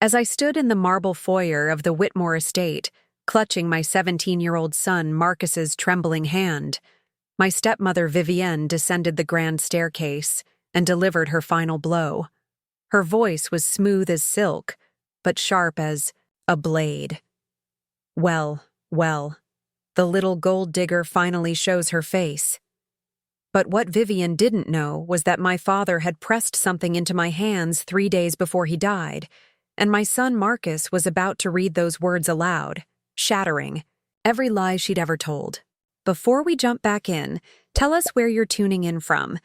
As I stood in the marble foyer of the Whitmore estate, clutching my 17-year-old son Marcus's trembling hand, my stepmother Vivienne descended the grand staircase and delivered her final blow. Her voice was smooth as silk, but sharp as a blade. Well, the little gold digger finally shows her face. But what Vivienne didn't know was that my father had pressed something into my hands 3 days before he died, and my son Marcus was about to read those words aloud, shattering every lie she'd ever told. Before we jump back in, tell us where you're tuning in from,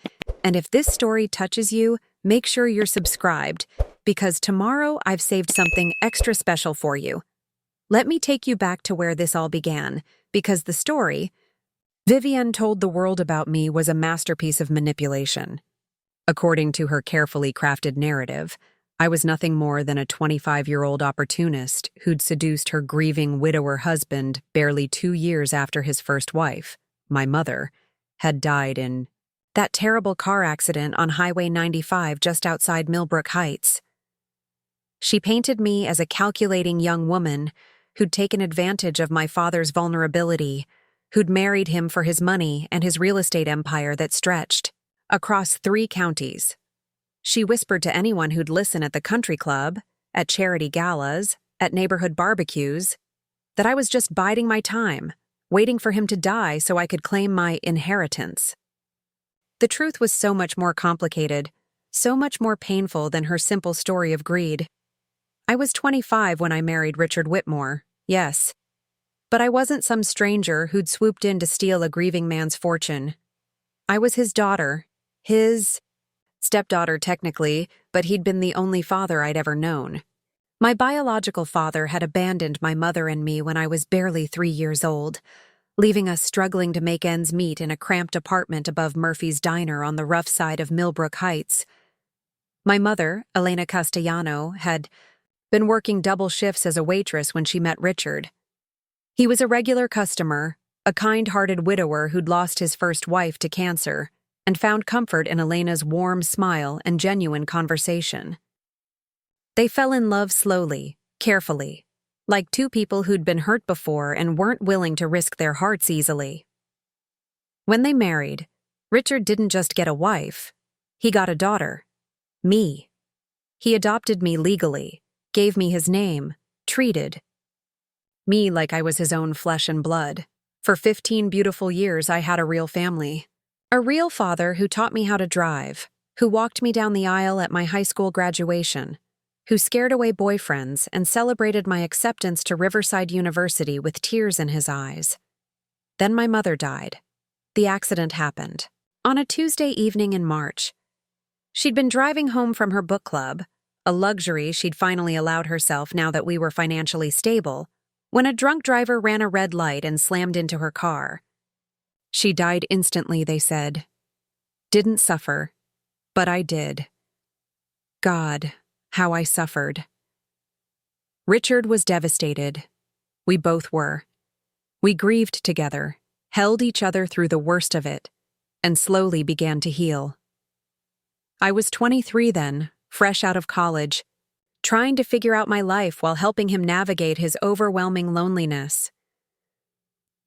and if this story touches you, make sure you're subscribed, because tomorrow I've saved something extra special for you. Let me take you back to where this all began, because the story Vivienne told the world about me was a masterpiece of manipulation. According to her carefully crafted narrative, I was nothing more than a 25-year-old opportunist who'd seduced her grieving widower husband barely 2 years after his first wife, my mother, had died in that terrible car accident on Highway 95 just outside Millbrook Heights. She painted me as a calculating young woman who'd taken advantage of my father's vulnerability, who'd married him for his money and his real estate empire that stretched across 3 counties. She whispered to anyone who'd listen at the country club, at charity galas, at neighborhood barbecues, that I was just biding my time, waiting for him to die so I could claim my inheritance. The truth was so much more complicated, so much more painful than her simple story of greed. I was 25 when I married Richard Whitmore, yes. But I wasn't some stranger who'd swooped in to steal a grieving man's fortune. I was his daughter, his stepdaughter technically, but he'd been the only father I'd ever known. My biological father had abandoned my mother and me when I was barely 3 years old, leaving us struggling to make ends meet in a cramped apartment above Murphy's Diner on the rough side of Millbrook Heights. My mother, Elena Castellano, had been working double shifts as a waitress when she met Richard. He was a regular customer, a kind-hearted widower who'd lost his first wife to cancer, and found comfort in Elena's warm smile and genuine conversation. They fell in love slowly, carefully, like 2 people who'd been hurt before and weren't willing to risk their hearts easily. When they married, Richard didn't just get a wife, he got a daughter, me. He adopted me legally, gave me his name, treated me like I was his own flesh and blood. For 15 beautiful years I had a real family. A real father who taught me how to drive, who walked me down the aisle at my high school graduation, who scared away boyfriends and celebrated my acceptance to Riverside University with tears in his eyes. Then my mother died. The accident happened on a Tuesday evening in March. She'd been driving home from her book club, a luxury she'd finally allowed herself now that we were financially stable, when a drunk driver ran a red light and slammed into her car. She died instantly, they said. Didn't suffer, but I did. God, how I suffered. Richard was devastated. We both were. We grieved together, held each other through the worst of it, and slowly began to heal. I was 23 then, fresh out of college, trying to figure out my life while helping him navigate his overwhelming loneliness.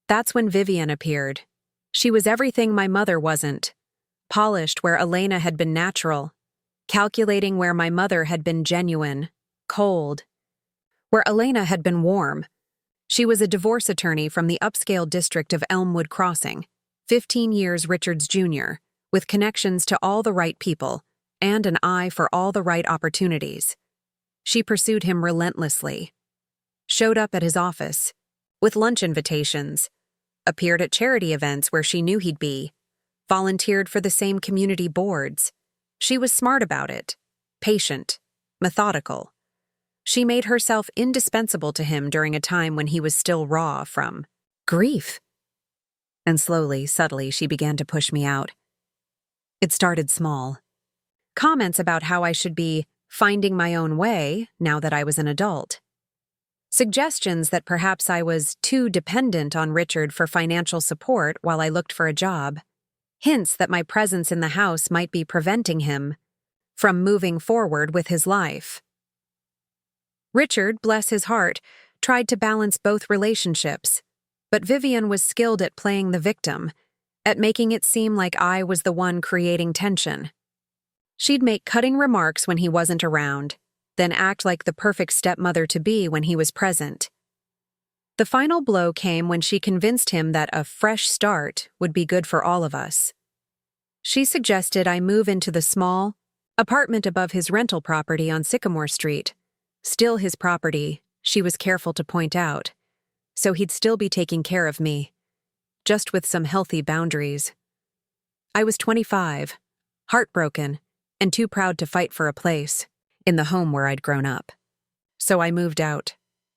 That's when Vivienne appeared. She was everything my mother wasn't. Polished where Elena had been natural. Calculating where my mother had been genuine. Cold. Where Elena had been warm. She was a divorce attorney from the upscale district of Elmwood Crossing, 15 years Richard's junior, with connections to all the right people, and an eye for all the right opportunities. She pursued him relentlessly. Showed up at his office, with lunch invitations, appeared at charity events where she knew he'd be, volunteered for the same community boards. She was smart about it, patient, methodical. She made herself indispensable to him during a time when he was still raw from grief. And slowly, subtly, she began to push me out. It started small. Comments about how I should be finding my own way now that I was an adult. Suggestions that perhaps I was too dependent on Richard for financial support while I looked for a job. Hints that my presence in the house might be preventing him from moving forward with his life. Richard, bless his heart, tried to balance both relationships, but Vivienne was skilled at playing the victim, at making it seem like I was the one creating tension. She'd make cutting remarks when he wasn't around, then act like the perfect stepmother-to-be when he was present. The final blow came when she convinced him that a fresh start would be good for all of us. She suggested I move into the small apartment above his rental property on Sycamore Street. Still his property, she was careful to point out, so he'd still be taking care of me, just with some healthy boundaries. I was 25, heartbroken, and too proud to fight for a place in the home where I'd grown up. So I moved out,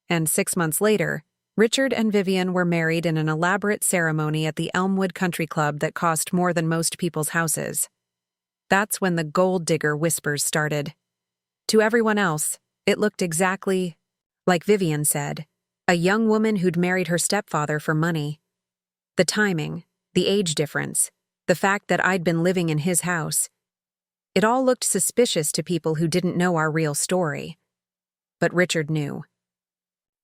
and 6 months later, Richard and Vivienne were married in an elaborate ceremony at the Elmwood Country Club that cost more than most people's houses. That's when the gold digger whispers started. To everyone else, it looked exactly like Vivienne said, a young woman who'd married her stepfather for money. The timing, the age difference, the fact that I'd been living in his house, it all looked suspicious to people who didn't know our real story. But Richard knew.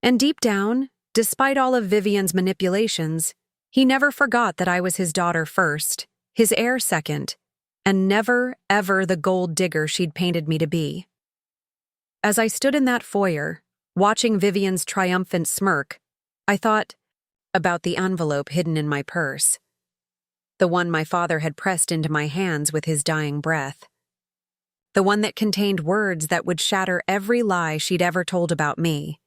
And deep down, despite all of Vivienne's manipulations, he never forgot that I was his daughter first, his heir second, and never, ever the gold digger she'd painted me to be. As I stood in that foyer, watching Vivienne's triumphant smirk, I thought about the envelope hidden in my purse, the one my father had pressed into my hands with his dying breath, the one that contained words that would shatter every lie she'd ever told about me.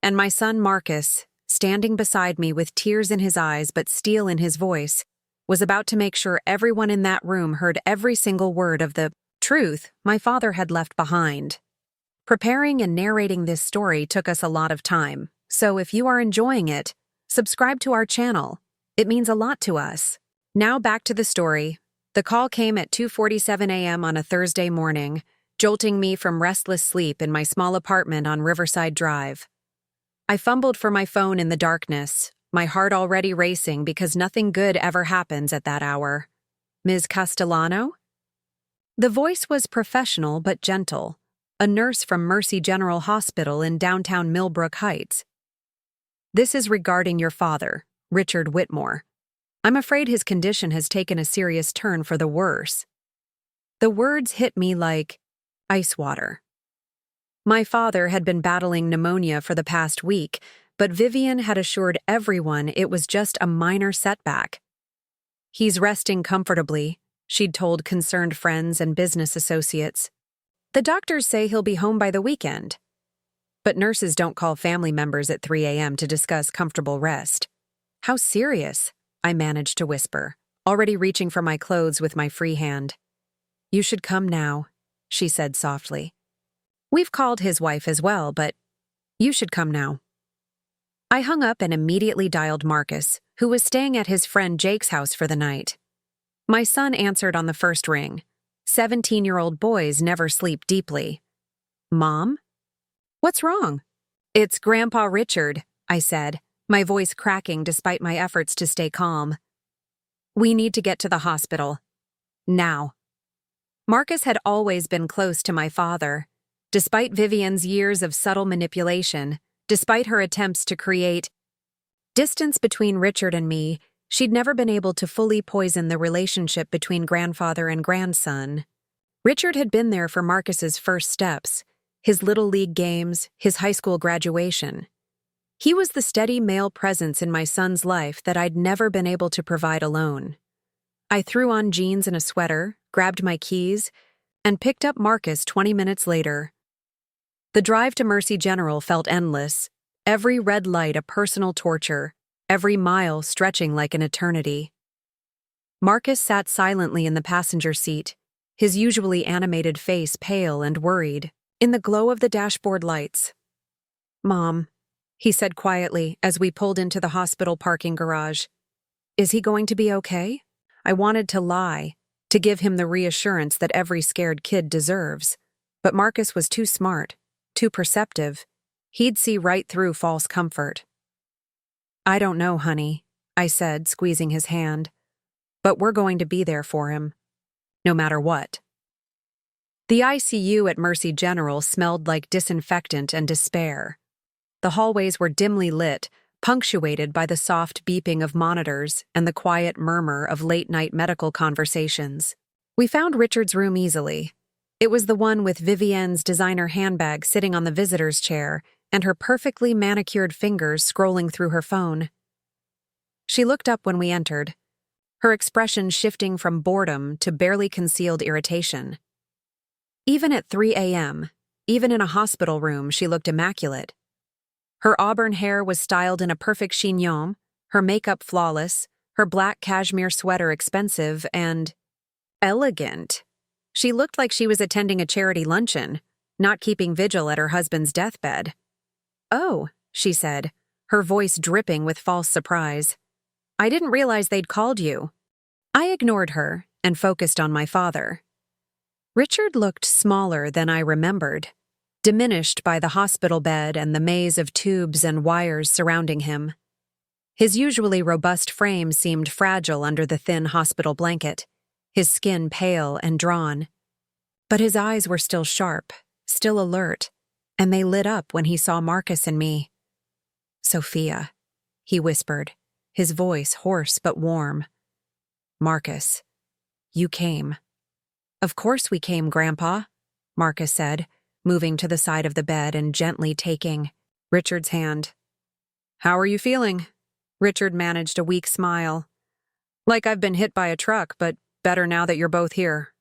And my son Marcus, standing beside me with tears in his eyes but steel in his voice, was about to make sure everyone in that room heard every single word of the truth my father had left behind. Preparing and narrating this story took us a lot of time, so if you are enjoying it, subscribe to our channel. It means a lot to us. Now back to the story. The call came at 2:47 a.m. on a Thursday morning, jolting me from restless sleep in my small apartment on Riverside Drive. I fumbled for my phone in the darkness, my heart already racing because nothing good ever happens at that hour. Ms. Castellano? The voice was professional but gentle, a nurse from Mercy General Hospital in downtown Millbrook Heights. This is regarding your father, Richard Whitmore. I'm afraid his condition has taken a serious turn for the worse. The words hit me like ice water. My father had been battling pneumonia for the past week, but Vivienne had assured everyone it was just a minor setback. He's resting comfortably, she'd told concerned friends and business associates. The doctors say he'll be home by the weekend. But nurses don't call family members at 3 a.m. to discuss comfortable rest. How serious? I managed to whisper, already reaching for my clothes with my free hand. You should come now, she said softly. We've called his wife as well, but you should come now. I hung up and immediately dialed Marcus, who was staying at his friend Jake's house for the night. My son answered on the first ring. 17-year-old boys never sleep deeply. Mom? What's wrong? It's Grandpa Richard, I said, my voice cracking despite my efforts to stay calm. We need to get to the hospital. Now. Marcus had always been close to my father. Despite Vivienne's years of subtle manipulation, despite her attempts to create distance between Richard and me, she'd never been able to fully poison the relationship between grandfather and grandson. Richard had been there for Marcus's first steps, his little league games, his high school graduation. He was the steady male presence in my son's life that I'd never been able to provide alone. I threw on jeans and a sweater, grabbed my keys, and picked up Marcus 20 minutes later. The drive to Mercy General felt endless, every red light a personal torture, every mile stretching like an eternity. Marcus sat silently in the passenger seat, his usually animated face pale and worried, in the glow of the dashboard lights. Mom, he said quietly as we pulled into the hospital parking garage. Is he going to be okay? I wanted to lie, to give him the reassurance that every scared kid deserves. But Marcus was too smart, too perceptive. He'd see right through false comfort. I don't know, honey, I said, squeezing his hand. But we're going to be there for him, no matter what. The ICU at Mercy General smelled like disinfectant and despair. The hallways were dimly lit, punctuated by the soft beeping of monitors and the quiet murmur of late-night medical conversations. We found Richard's room easily. It was the one with Vivienne's designer handbag sitting on the visitor's chair and her perfectly manicured fingers scrolling through her phone. She looked up when we entered, her expression shifting from boredom to barely concealed irritation. Even at 3 a.m., even in a hospital room, she looked immaculate. Her auburn hair was styled in a perfect chignon, her makeup flawless, her black cashmere sweater expensive and elegant. She looked like she was attending a charity luncheon, not keeping vigil at her husband's deathbed. "Oh," she said, her voice dripping with false surprise. "I didn't realize they'd called you." I ignored her and focused on my father. Richard looked smaller than I remembered, diminished by the hospital bed and the maze of tubes and wires surrounding him. His usually robust frame seemed fragile under the thin hospital blanket, his skin pale and drawn. But his eyes were still sharp, still alert, and they lit up when he saw Marcus and me. "Sophia," he whispered, his voice hoarse but warm. "Marcus, you came." "Of course we came, Grandpa," Marcus said, moving to the side of the bed and gently taking Richard's hand. "How are you feeling?" Richard managed a weak smile. "Like I've been hit by a truck, but better now that you're both here."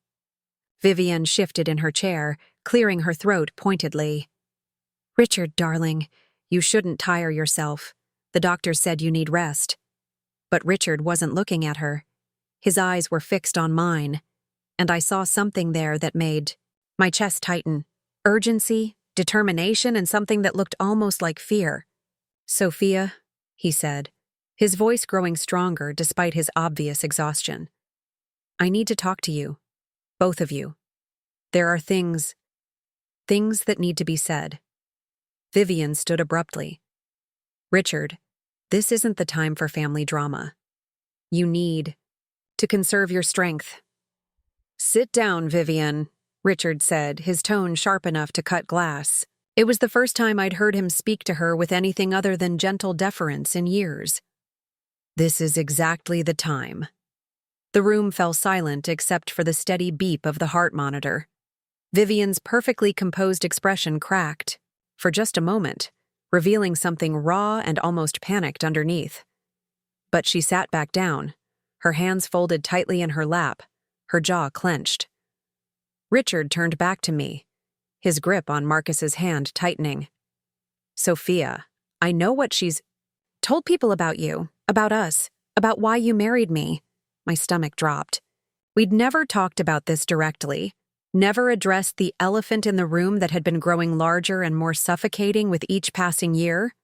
Vivienne shifted in her chair, clearing her throat pointedly. "Richard, darling, you shouldn't tire yourself. The doctor said you need rest." But Richard wasn't looking at her. His eyes were fixed on mine, and I saw something there that made my chest tighten. Urgency, determination, and something that looked almost like fear. "Sophia," he said, his voice growing stronger despite his obvious exhaustion. "I need to talk to you, both of you. There are things that need to be said." Vivienne stood abruptly. "Richard, this isn't the time for family drama. You need to conserve your strength." "Sit down, Vivienne," Richard said, his tone sharp enough to cut glass. It was the first time I'd heard him speak to her with anything other than gentle deference in years. "This is exactly the time." The room fell silent except for the steady beep of the heart monitor. Vivienne's perfectly composed expression cracked, for just a moment, revealing something raw and almost panicked underneath. But she sat back down, her hands folded tightly in her lap, her jaw clenched. Richard turned back to me, his grip on Marcus's hand tightening. "Sophia, I know what she's told people about you, about us, about why you married me." My stomach dropped. We'd never talked about this directly, never addressed the elephant in the room that had been growing larger and more suffocating with each passing year.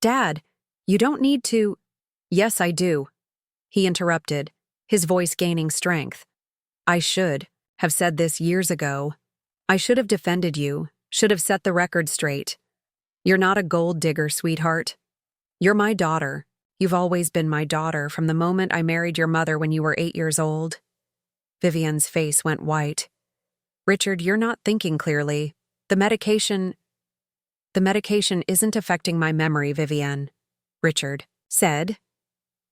"Dad, you don't need to—" "Yes, I do," he interrupted, his voice gaining strength. "I should have said this years ago. I should have defended you, should have set the record straight. You're not a gold digger, sweetheart. You're my daughter. You've always been my daughter from the moment I married your mother when you were 8 years old." Vivienne's face went white. "Richard, you're not thinking clearly. The medication isn't affecting my memory, Vivienne," Richard said,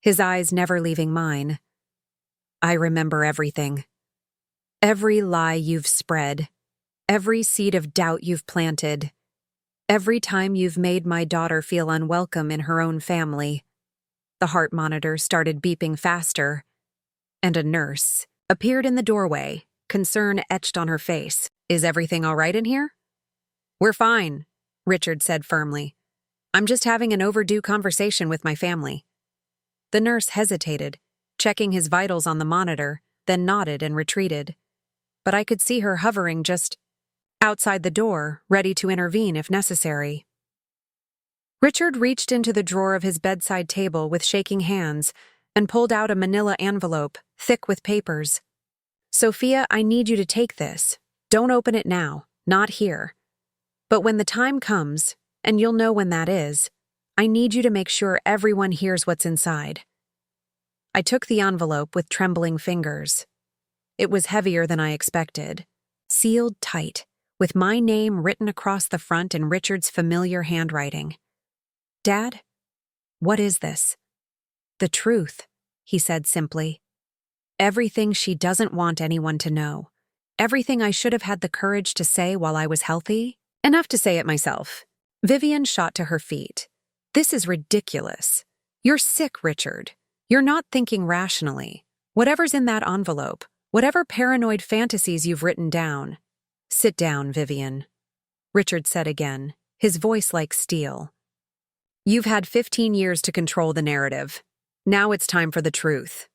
his eyes never leaving mine. "I remember everything. Every lie you've spread, every seed of doubt you've planted, every time you've made my daughter feel unwelcome in her own family." The heart monitor started beeping faster, and a nurse appeared in the doorway, concern etched on her face. "Is everything all right in here?" "We're fine," Richard said firmly. "I'm just having an overdue conversation with my family." The nurse hesitated, checking his vitals on the monitor, then nodded and retreated. But I could see her hovering just outside the door, ready to intervene if necessary. Richard reached into the drawer of his bedside table with shaking hands and pulled out a manila envelope, thick with papers. "Sophia, I need you to take this. Don't open it now, not here. But when the time comes, and you'll know when that is, I need you to make sure everyone hears what's inside." I took the envelope with trembling fingers. It was heavier than I expected, sealed tight, with my name written across the front in Richard's familiar handwriting. "Dad, what is this?" "The truth," he said simply. "Everything she doesn't want anyone to know. Everything I should have had the courage to say while I was healthy. Enough to say it myself." Vivienne shot to her feet. "This is ridiculous. You're sick, Richard. You're not thinking rationally. Whatever's in that envelope, whatever paranoid fantasies you've written down." "Sit down, Vivienne," Richard said again, his voice like steel. "You've had 15 years to control the narrative. Now it's time for the truth."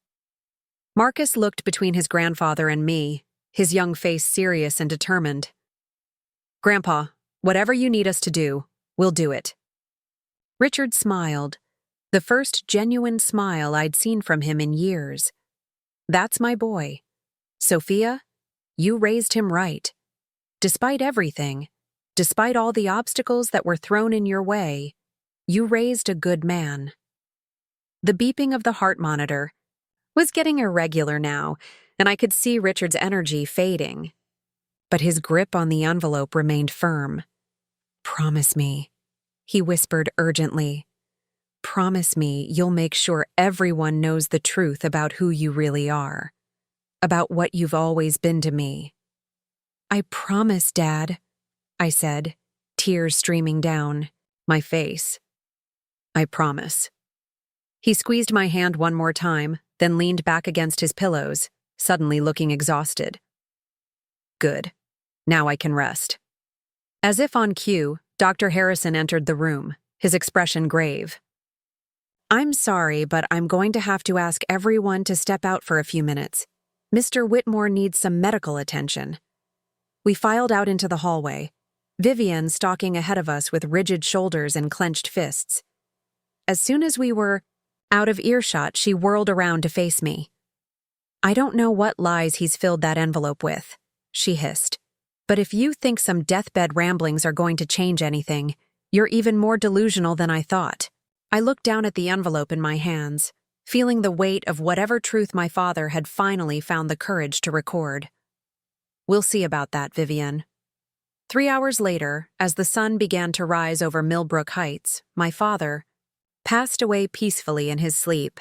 Marcus looked between his grandfather and me, his young face serious and determined. "Grandpa, whatever you need us to do, we'll do it." Richard smiled, the first genuine smile I'd seen from him in years. "That's my boy. Sophia, you raised him right. Despite everything, despite all the obstacles that were thrown in your way, you raised a good man." The beeping of the heart monitor was getting irregular now, and I could see Richard's energy fading. But his grip on the envelope remained firm. "Promise me," he whispered urgently. "Promise me you'll make sure everyone knows the truth about who you really are, about what you've always been to me." "I promise, Dad," I said, tears streaming down my face. "I promise." He squeezed my hand one more time, then leaned back against his pillows, suddenly looking exhausted. "Good. Now I can rest." As if on cue, Dr. Harrison entered the room, his expression grave. "I'm sorry, but I'm going to have to ask everyone to step out for a few minutes. Mr. Whitmore needs some medical attention." We filed out into the hallway, Vivienne stalking ahead of us with rigid shoulders and clenched fists. As soon as we were out of earshot, she whirled around to face me. "I don't know what lies he's filled that envelope with," she hissed. "But if you think some deathbed ramblings are going to change anything, you're even more delusional than I thought." I looked down at the envelope in my hands, feeling the weight of whatever truth my father had finally found the courage to record. "We'll see about that, Vivienne." 3 hours later, as the sun began to rise over Millbrook Heights, my father passed away peacefully in his sleep.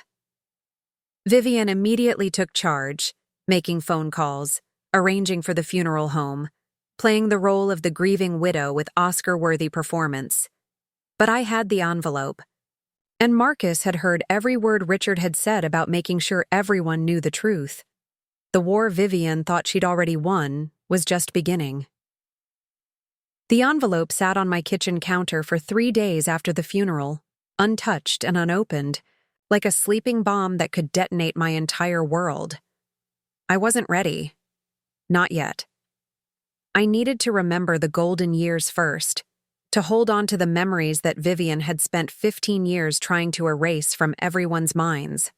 Vivienne immediately took charge, making phone calls, arranging for the funeral home, playing the role of the grieving widow with Oscar-worthy performance. But I had the envelope, and Marcus had heard every word Richard had said about making sure everyone knew the truth. The war Vivienne thought she'd already won was just beginning. The envelope sat on my kitchen counter for 3 days after the funeral, untouched and unopened, like a sleeping bomb that could detonate my entire world. I wasn't ready. Not yet. I needed to remember the golden years first, to hold on to the memories that Vivienne had spent 15 years trying to erase from everyone's minds.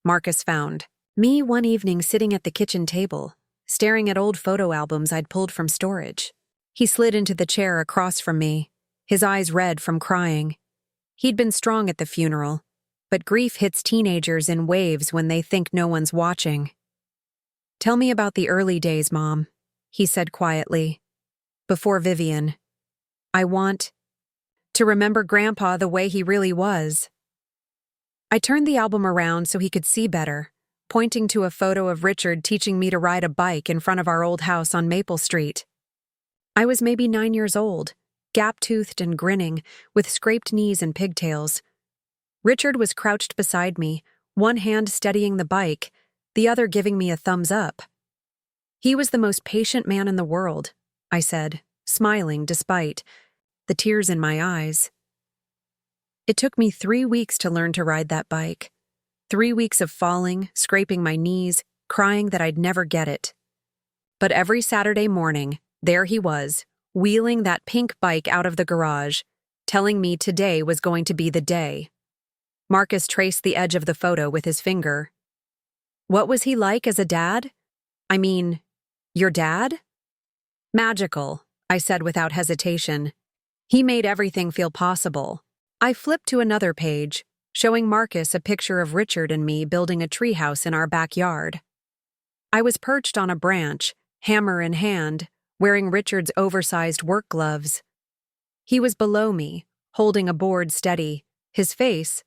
Marcus found me one evening sitting at the kitchen table, staring at old photo albums I'd pulled from storage. He slid into the chair across from me, his eyes red from crying. He'd been strong at the funeral, but grief hits teenagers in waves when they think no one's watching. "Tell me about the early days, Mom," he said quietly. "Before Vivienne. I want to remember Grandpa the way he really was." I turned the album around so he could see better, pointing to a photo of Richard teaching me to ride a bike in front of our old house on Maple Street. I was maybe 9 years old, gap-toothed and grinning, with scraped knees and pigtails. Richard was crouched beside me, one hand steadying the bike, the other giving me a thumbs up. He was the most patient man in the world, I said, smiling despite the tears in my eyes. It took me 3 weeks to learn to ride that bike. 3 weeks of falling, scraping my knees, crying that I'd never get it. But every Saturday morning, there he was, wheeling that pink bike out of the garage, telling me today was going to be the day. Marcus traced the edge of the photo with his finger. "What was he like as a dad? I mean, your dad?" "Magical," I said without hesitation. "He made everything feel possible." I flipped to another page, showing Marcus a picture of Richard and me building a treehouse in our backyard. I was perched on a branch, hammer in hand, wearing Richard's oversized work gloves. He was below me, holding a board steady, his face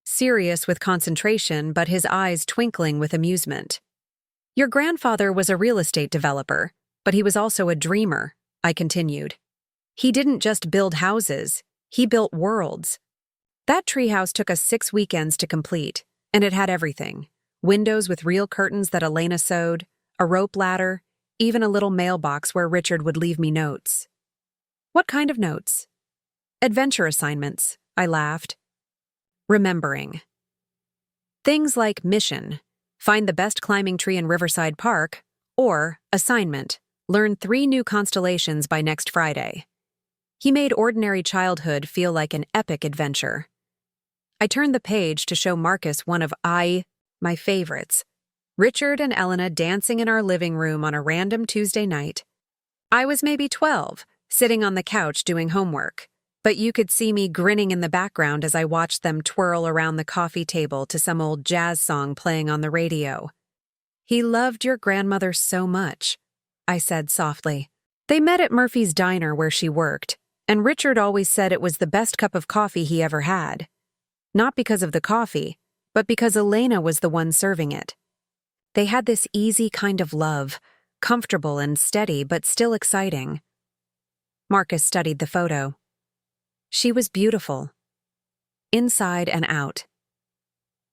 serious with concentration but his eyes twinkling with amusement. "Your grandfather was a real estate developer, but he was also a dreamer," I continued. "He didn't just build houses, he built worlds. That treehouse took us 6 weekends to complete, and it had everything. Windows with real curtains that Elena sewed, a rope ladder, even a little mailbox where Richard would leave me notes." "What kind of notes?" "Adventure assignments," I laughed. Remembering. Things like mission, find the best climbing tree in Riverside Park, or assignment, learn 3 new constellations by next Friday. He made ordinary childhood feel like an epic adventure. I turned the page to show Marcus one of my favorites, Richard and Elena dancing in our living room on a random Tuesday night. I was maybe 12, sitting on the couch doing homework, but you could see me grinning in the background as I watched them twirl around the coffee table to some old jazz song playing on the radio. "He loved your grandmother so much," I said softly. They met at Murphy's Diner where she worked, and Richard always said it was the best cup of coffee he ever had. Not because of the coffee, but because Elena was the one serving it. They had this easy kind of love, comfortable and steady but still exciting. Marcus studied the photo. She was beautiful, inside and out.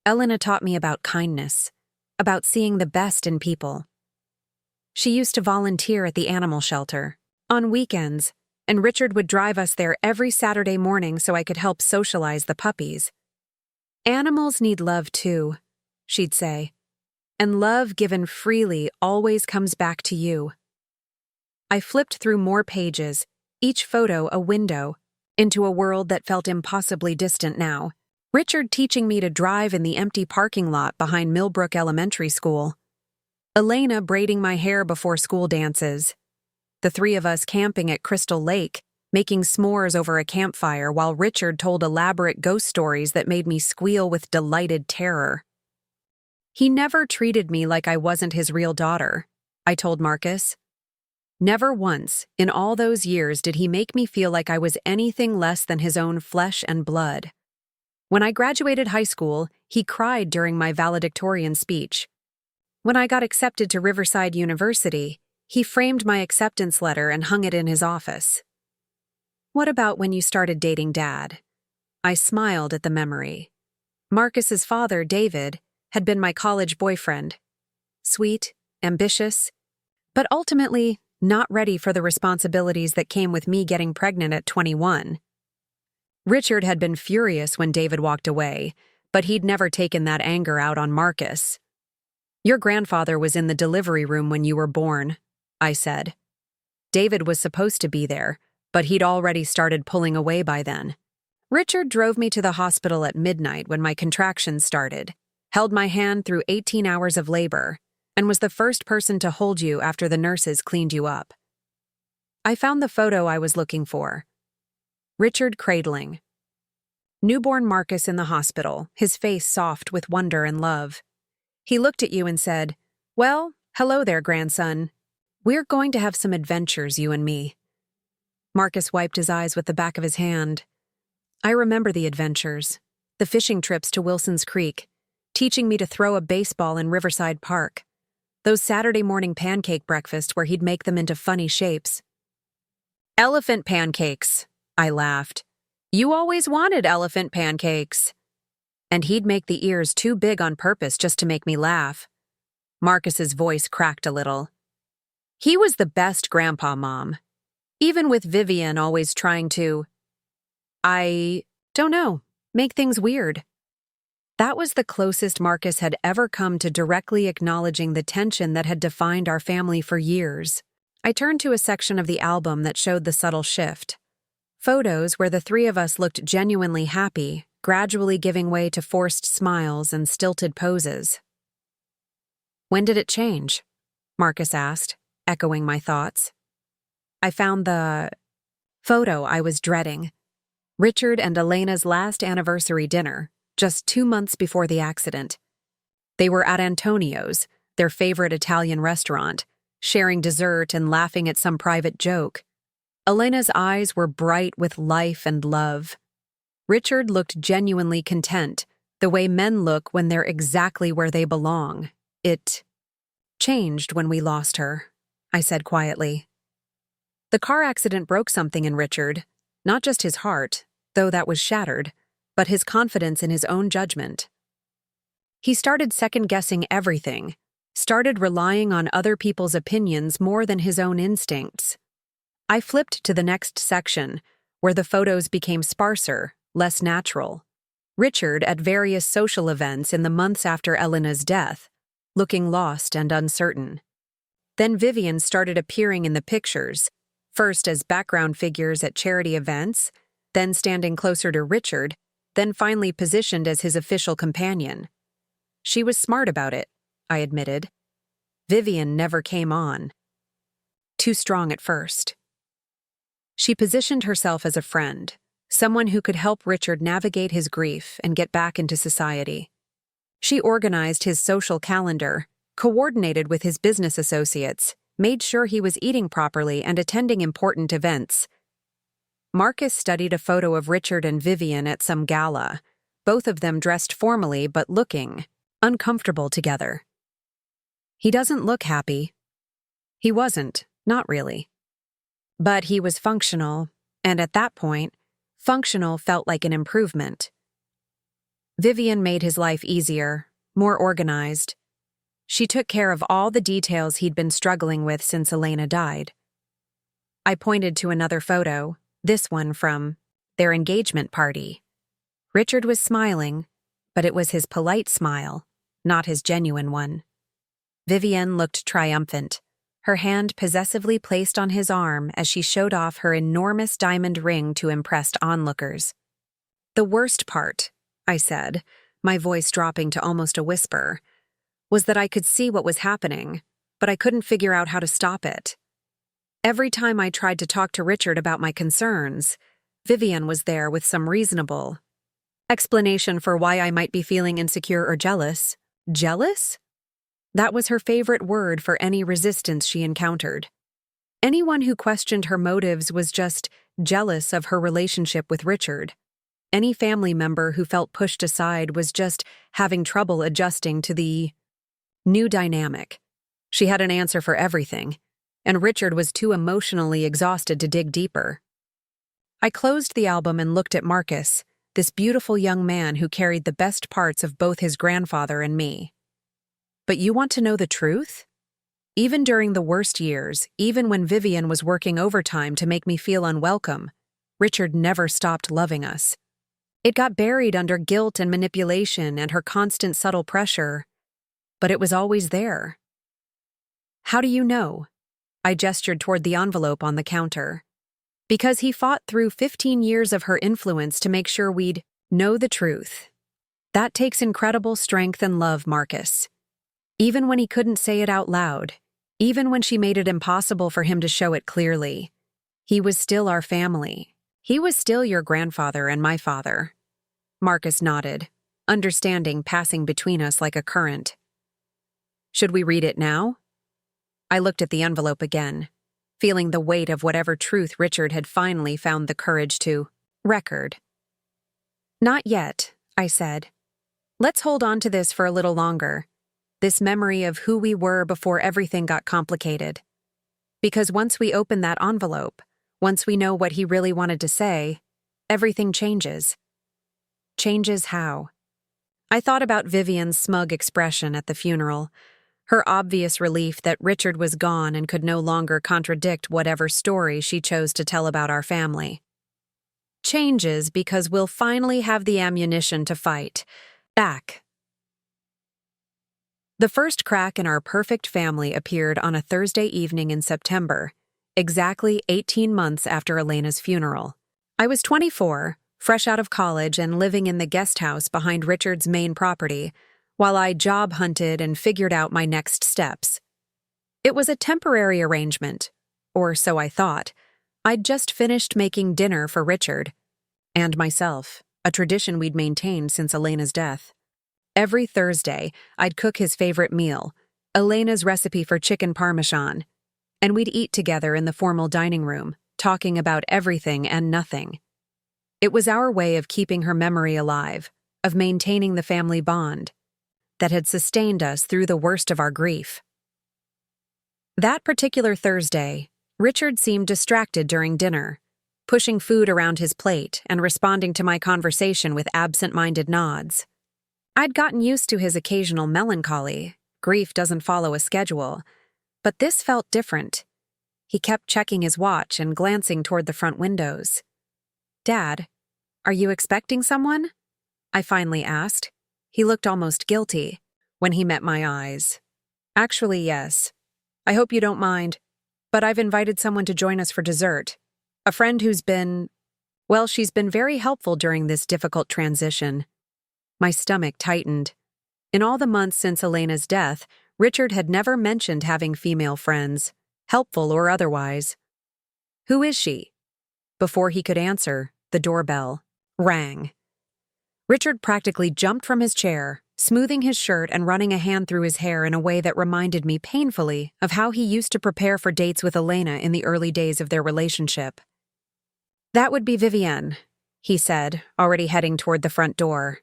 Elena taught me about kindness, about seeing the best in people. She used to volunteer at the animal shelter, on weekends, and Richard would drive us there every Saturday morning so I could help socialize the puppies. "Animals need love too," she'd say, "and love given freely always comes back to you." I flipped through more pages, each photo a window, into a world that felt impossibly distant now. Richard teaching me to drive in the empty parking lot behind Millbrook Elementary School. Elena braiding my hair before school dances. The 3 of us camping at Crystal Lake, making s'mores over a campfire while Richard told elaborate ghost stories that made me squeal with delighted terror. "He never treated me like I wasn't his real daughter," I told Marcus. "Never once, in all those years, did he make me feel like I was anything less than his own flesh and blood. When I graduated high school, he cried during my valedictorian speech. When I got accepted to Riverside University, he framed my acceptance letter and hung it in his office." "What about when you started dating Dad?" I smiled at the memory. Marcus's father, David, had been my college boyfriend. Sweet, ambitious, but ultimately not ready for the responsibilities that came with me getting pregnant at 21. Richard had been furious when David walked away, but he'd never taken that anger out on Marcus. "Your grandfather was in the delivery room when you were born," I said. "David was supposed to be there, but he'd already started pulling away by then. Richard drove me to the hospital at midnight when my contractions started, held my hand through 18 hours of labor, and was the first person to hold you after the nurses cleaned you up." I found the photo I was looking for. Richard cradling. Newborn Marcus in the hospital, his face soft with wonder and love. He looked at you and said, "Well, hello there, grandson. We're going to have some adventures, you and me." Marcus wiped his eyes with the back of his hand. I remember the adventures, the fishing trips to Wilson's Creek, teaching me to throw a baseball in Riverside Park, those Saturday morning pancake breakfasts where he'd make them into funny shapes. "Elephant pancakes," I laughed. "You always wanted elephant pancakes." And he'd make the ears too big on purpose just to make me laugh. Marcus's voice cracked a little. He was the best grandpa, Mom. Even with Vivienne always trying to, I don't know, make things weird. That was the closest Marcus had ever come to directly acknowledging the tension that had defined our family for years. I turned to a section of the album that showed the subtle shift. Photos where the 3 of us looked genuinely happy, gradually giving way to forced smiles and stilted poses. "When did it change?" Marcus asked, echoing my thoughts. I found the photo I was dreading. Richard and Elena's last anniversary dinner, just 2 months before the accident. They were at Antonio's, their favorite Italian restaurant, sharing dessert and laughing at some private joke. Elena's eyes were bright with life and love. Richard looked genuinely content, the way men look when they're exactly where they belong. It changed when we lost her, I said quietly. The car accident broke something in Richard, not just his heart, though that was shattered, but his confidence in his own judgment. He started second-guessing everything, started relying on other people's opinions more than his own instincts. I flipped to the next section, where the photos became sparser, less natural. Richard at various social events in the months after Elena's death, looking lost and uncertain. Then Vivienne started appearing in the pictures, first as background figures at charity events, then standing closer to Richard, then finally positioned as his official companion. She was smart about it, I admitted. Vivienne never came on. Too strong at first. She positioned herself as a friend, someone who could help Richard navigate his grief and get back into society. She organized his social calendar, coordinated with his business associates, made sure he was eating properly and attending important events. Marcus studied a photo of Richard and Vivienne at some gala, both of them dressed formally but looking uncomfortable together. He doesn't look happy. He wasn't, not really. But he was functional, and at that point, functional felt like an improvement. Vivienne made his life easier, more organized. She took care of all the details he'd been struggling with since Elena died. I pointed to another photo, this one from their engagement party. Richard was smiling, but it was his polite smile, not his genuine one. Vivienne looked triumphant, her hand possessively placed on his arm as she showed off her enormous diamond ring to impressed onlookers. The worst part, I said, my voice dropping to almost a whisper, was that I could see what was happening, but I couldn't figure out how to stop it. Every time I tried to talk to Richard about my concerns, Vivienne was there with some reasonable explanation for why I might be feeling insecure or jealous. Jealous? That was her favorite word for any resistance she encountered. Anyone who questioned her motives was just jealous of her relationship with Richard. Any family member who felt pushed aside was just having trouble adjusting to the new dynamic. She had an answer for everything, and Richard was too emotionally exhausted to dig deeper. I closed the album and looked at Marcus, this beautiful young man who carried the best parts of both his grandfather and me. But you want to know the truth? Even during the worst years, even when Vivienne was working overtime to make me feel unwelcome, Richard never stopped loving us. It got buried under guilt and manipulation and her constant subtle pressure, but it was always there. How do you know? I gestured toward the envelope on the counter. Because he fought through 15 years of her influence to make sure we'd know the truth. That takes incredible strength and love, Marcus. Even when he couldn't say it out loud, even when she made it impossible for him to show it clearly, he was still our family. He was still your grandfather and my father. Marcus nodded, understanding passing between us like a current. Should we read it now? I looked at the envelope again, feeling the weight of whatever truth Richard had finally found the courage to record. Not yet, I said. Let's hold on to this for a little longer. This memory of who we were before everything got complicated. Because once we open that envelope, once we know what he really wanted to say, everything changes. Changes how? I thought about Vivienne's smug expression at the funeral, her obvious relief that Richard was gone and could no longer contradict whatever story she chose to tell about our family. Changes because we'll finally have the ammunition to fight back. The first crack in our perfect family appeared on a Thursday evening in September, exactly 18 months after Elena's funeral. I was 24, fresh out of college and living in the guest house behind Richard's main property, while I job hunted and figured out my next steps. It was a temporary arrangement, or so I thought. I'd just finished making dinner for Richard and myself, a tradition we'd maintained since Elena's death. Every Thursday, I'd cook his favorite meal, Elena's recipe for chicken parmesan, and we'd eat together in the formal dining room, talking about everything and nothing. It was our way of keeping her memory alive, of maintaining the family bond that had sustained us through the worst of our grief. That particular Thursday, Richard seemed distracted during dinner, pushing food around his plate and responding to my conversation with absent-minded nods. I'd gotten used to his occasional melancholy. Grief doesn't follow a schedule, but this felt different. He kept checking his watch and glancing toward the front windows. "Dad, are you expecting someone?" I finally asked. He looked almost guilty when he met my eyes. "Actually, yes. I hope you don't mind, but I've invited someone to join us for dessert. A friend who's she's been very helpful during this difficult transition." My stomach tightened. In all the months since Elena's death, Richard had never mentioned having female friends, helpful or otherwise. "Who is she?" Before he could answer, the doorbell rang. Richard practically jumped from his chair, smoothing his shirt and running a hand through his hair in a way that reminded me painfully of how he used to prepare for dates with Elena in the early days of their relationship. "That would be Vivienne," he said, already heading toward the front door.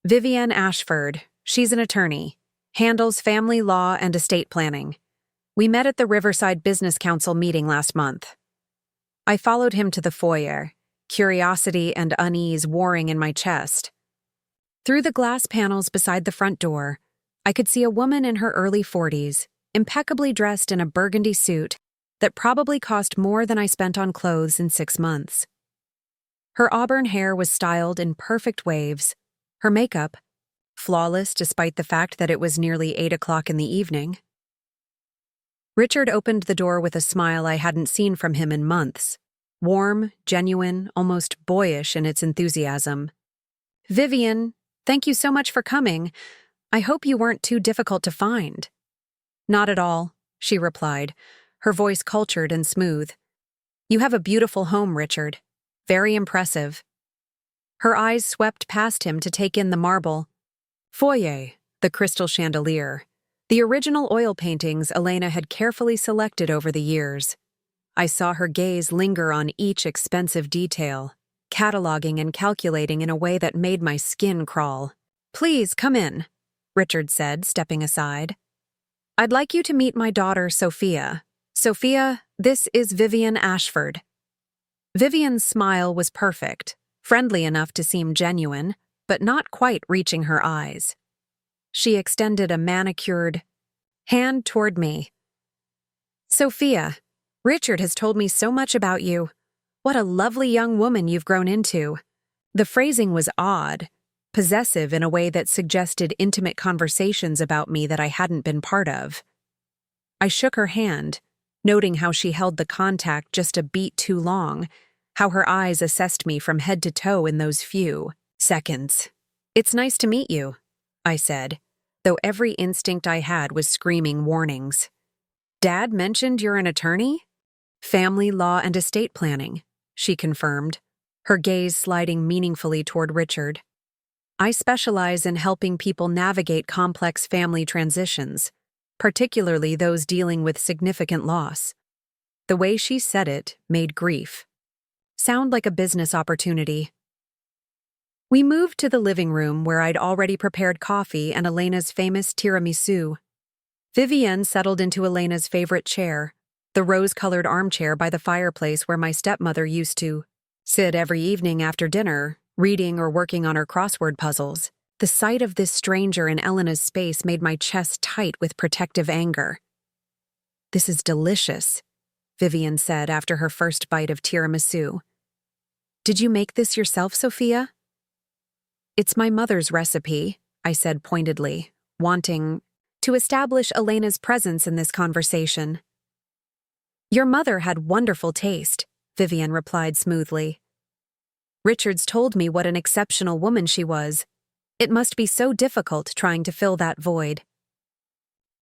"Vivienne Ashford. She's an attorney. Handles family law and estate planning. We met at the Riverside Business Council meeting last month." I followed him to the foyer, curiosity and unease warring in my chest. Through the glass panels beside the front door, I could see a woman in her early 40s, impeccably dressed in a burgundy suit that probably cost more than I spent on clothes in 6 months. Her auburn hair was styled in perfect waves, her makeup flawless despite the fact that it was nearly 8 o'clock in the evening. Richard opened the door with a smile I hadn't seen from him in months, warm, genuine, almost boyish in its enthusiasm. "Vivienne, thank you so much for coming. I hope you weren't too difficult to find." "Not at all," she replied, her voice cultured and smooth. "You have a beautiful home, Richard. Very impressive." Her eyes swept past him to take in the marble foyer, the crystal chandelier, the original oil paintings Elena had carefully selected over the years. I saw her gaze linger on each expensive detail, cataloging and calculating in a way that made my skin crawl. "Please, come in," Richard said, stepping aside. "I'd like you to meet my daughter, Sophia. Sophia, this is Vivienne Ashford." Vivienne's smile was perfect, friendly enough to seem genuine, but not quite reaching her eyes. She extended a manicured hand toward me. "Sophia, Richard has told me so much about you. What a lovely young woman you've grown into." The phrasing was odd, possessive in a way that suggested intimate conversations about me that I hadn't been part of. I shook her hand, noting how she held the contact just a beat too long, how her eyes assessed me from head to toe in those few seconds. "It's nice to meet you," I said, though every instinct I had was screaming warnings. "Dad mentioned you're an attorney?" "Family law and estate planning," she confirmed, her gaze sliding meaningfully toward Richard. "I specialize in helping people navigate complex family transitions, particularly those dealing with significant loss." The way she said it made grief sound like a business opportunity. We moved to the living room where I'd already prepared coffee and Elena's famous tiramisu. Vivienne settled into Elena's favorite chair, the rose-colored armchair by the fireplace where my stepmother used to sit every evening after dinner, reading or working on her crossword puzzles. The sight of this stranger in Elena's space made my chest tight with protective anger. "This is delicious," Vivienne said after her first bite of tiramisu. "Did you make this yourself, Sophia?" "It's my mother's recipe," I said pointedly, wanting to establish Elena's presence in this conversation. "Your mother had wonderful taste," Vivienne replied smoothly. "Richard's told me what an exceptional woman she was. It must be so difficult trying to fill that void."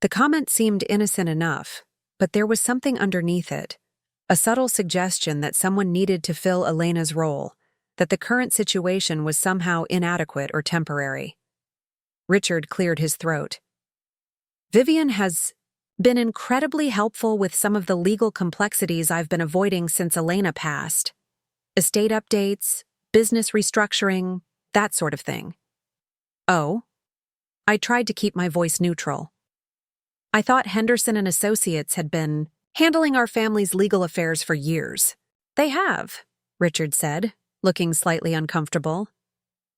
The comment seemed innocent enough, but there was something underneath it, a subtle suggestion that someone needed to fill Elena's role, that the current situation was somehow inadequate or temporary. Richard cleared his throat. "Vivienne has Been incredibly helpful with some of the legal complexities I've been avoiding since Elena passed. Estate updates, business restructuring, that sort of thing. Oh? I tried to keep my voice neutral. I thought Henderson and Associates had been handling our family's legal affairs for years. They have, Richard said, looking slightly uncomfortable.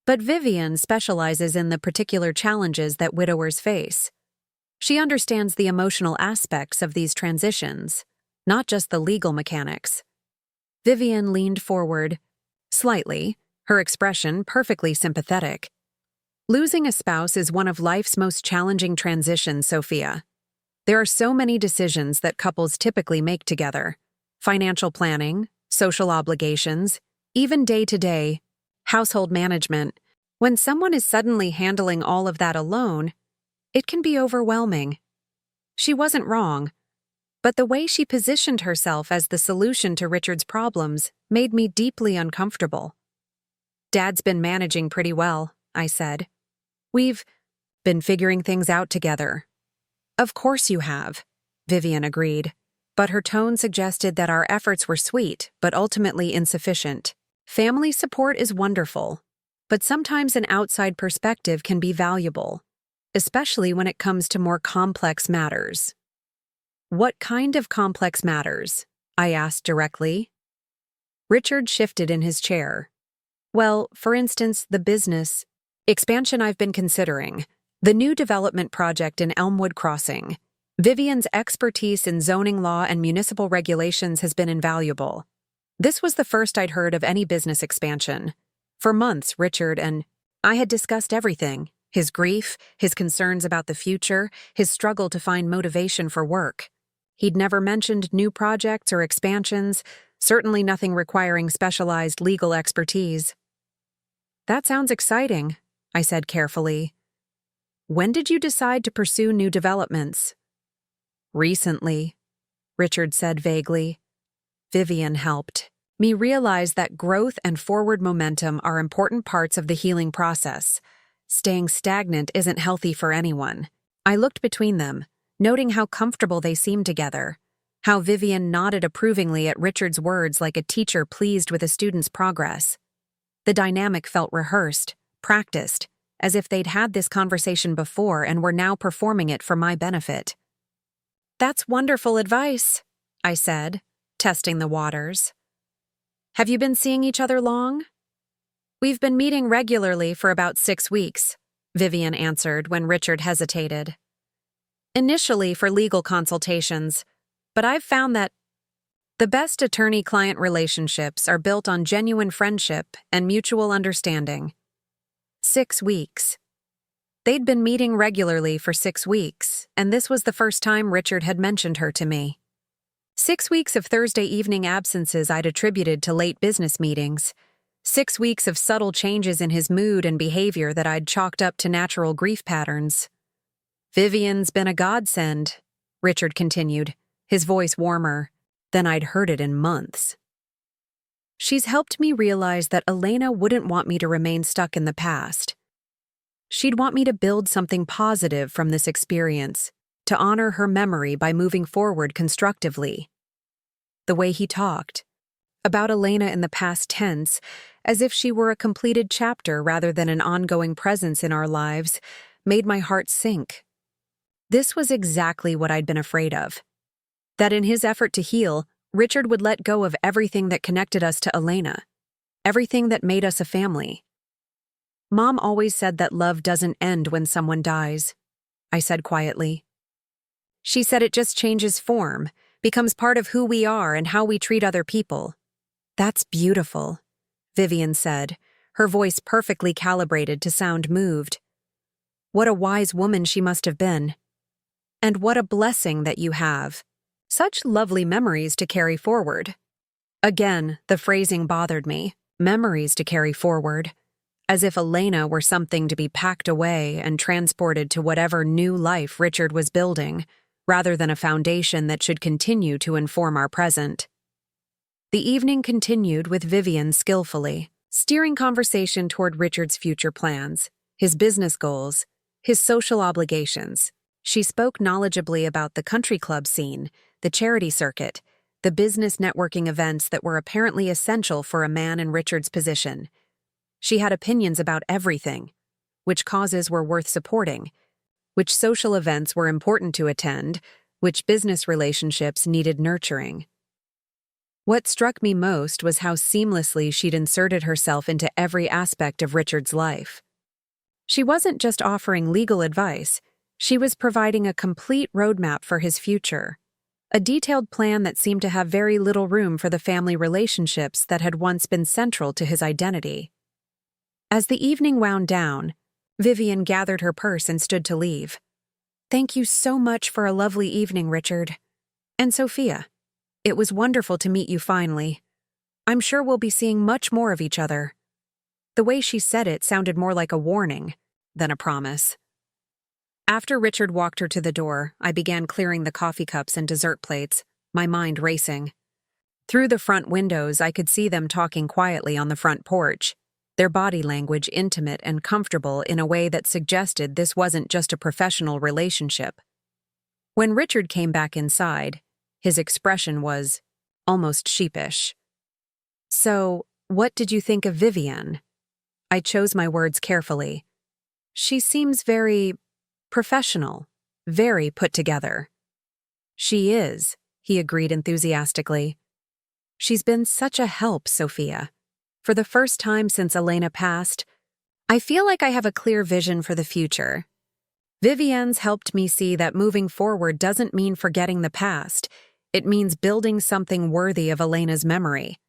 But Vivienne specializes in the particular challenges that widowers face. She understands the emotional aspects of these transitions, not just the legal mechanics. Vivienne leaned forward, slightly, her expression perfectly sympathetic. Losing a spouse is one of life's most challenging transitions, Sophia. There are so many decisions that couples typically make together. Financial planning, social obligations, even day-to-day, household management. When someone is suddenly handling all of that alone, it can be overwhelming. She wasn't wrong, but the way she positioned herself as the solution to Richard's problems made me deeply uncomfortable. Dad's been managing pretty well, I said. We've been figuring things out together. Of course you have, Vivienne agreed, but her tone suggested that our efforts were sweet, but ultimately insufficient. Family support is wonderful, but sometimes an outside perspective can be valuable, especially when it comes to more complex matters. What kind of complex matters? I asked directly. Richard shifted in his chair. Well, for instance, the business expansion I've been considering, the new development project in Elmwood Crossing. Vivienne's expertise in zoning law and municipal regulations has been invaluable. This was the first I'd heard of any business expansion. For months, Richard and I had discussed everything. His grief, his concerns about the future, his struggle to find motivation for work. He'd never mentioned new projects or expansions, certainly nothing requiring specialized legal expertise. That sounds exciting, I said carefully. When did you decide to pursue new developments? Recently, Richard said vaguely. Vivienne helped me realize that growth and forward momentum are important parts of the healing process. Staying stagnant isn't healthy for anyone. I looked between them, noting how comfortable they seemed together, how Vivienne nodded approvingly at Richard's words like a teacher pleased with a student's progress. The dynamic felt rehearsed, practiced, as if they'd had this conversation before and were now performing it for my benefit. That's wonderful advice, I said, testing the waters. Have you been seeing each other long? We've been meeting regularly for about 6 weeks, Vivienne answered when Richard hesitated. Initially for legal consultations, but I've found that the best attorney-client relationships are built on genuine friendship and mutual understanding. 6 weeks. They'd been meeting regularly for 6 weeks, and this was the first time Richard had mentioned her to me. 6 weeks of Thursday evening absences I'd attributed to late business meetings. 6 weeks of subtle changes in his mood and behavior that I'd chalked up to natural grief patterns. Vivienne's been a godsend, Richard continued, his voice warmer than I'd heard it in months. She's helped me realize that Elena wouldn't want me to remain stuck in the past. She'd want me to build something positive from this experience, to honor her memory by moving forward constructively. The way he talked, about Elena in the past tense, as if she were a completed chapter rather than an ongoing presence in our lives, made my heart sink. This was exactly what I'd been afraid of. That in his effort to heal, Richard would let go of everything that connected us to Elena, everything that made us a family. Mom always said that love doesn't end when someone dies, I said quietly. She said it just changes form, becomes part of who we are and how we treat other people. That's beautiful, Vivienne said, her voice perfectly calibrated to sound moved. What a wise woman she must have been. And what a blessing that you have. Such lovely memories to carry forward. Again, the phrasing bothered me. Memories to carry forward. As if Elena were something to be packed away and transported to whatever new life Richard was building, rather than a foundation that should continue to inform our present. The evening continued with Vivienne skillfully, steering conversation toward Richard's future plans, his business goals, his social obligations. She spoke knowledgeably about the country club scene, the charity circuit, the business networking events that were apparently essential for a man in Richard's position. She had opinions about everything: which causes were worth supporting, which social events were important to attend, which business relationships needed nurturing. What struck me most was how seamlessly she'd inserted herself into every aspect of Richard's life. She wasn't just offering legal advice, she was providing a complete roadmap for his future, a detailed plan that seemed to have very little room for the family relationships that had once been central to his identity. As the evening wound down, Vivienne gathered her purse and stood to leave. "Thank you so much for a lovely evening, Richard. And Sophia, it was wonderful to meet you finally. I'm sure we'll be seeing much more of each other." The way she said it sounded more like a warning than a promise. After Richard walked her to the door, I began clearing the coffee cups and dessert plates, my mind racing. Through the front windows, I could see them talking quietly on the front porch, their body language intimate and comfortable in a way that suggested this wasn't just a professional relationship. When Richard came back inside, his expression was almost sheepish. "So, what did you think of Vivienne?" I chose my words carefully. "She seems very professional, very put together." "She is," he agreed enthusiastically. "She's been such a help, Sophia. For the first time since Elena passed, I feel like I have a clear vision for the future. Vivienne's helped me see that moving forward doesn't mean forgetting the past. It means building something worthy of Elena's memory."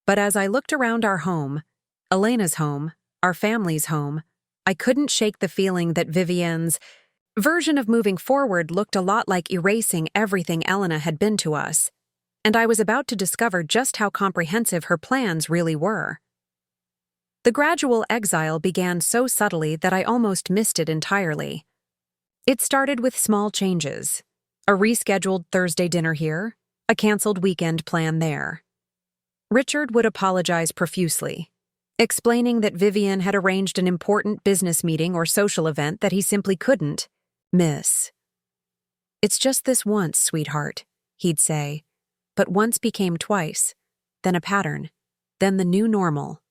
But as I looked around our home, Elena's home, our family's home, I couldn't shake the feeling that Vivienne's version of moving forward looked a lot like erasing everything Elena had been to us, and I was about to discover just how comprehensive her plans really were. The gradual exile began so subtly that I almost missed it entirely. It started with small changes: a rescheduled Thursday dinner here, a canceled weekend plan there. Richard would apologize profusely, explaining that Vivienne had arranged an important business meeting or social event that he simply couldn't miss. "It's just this once, sweetheart," he'd say. But once became twice, then a pattern, then the new normal.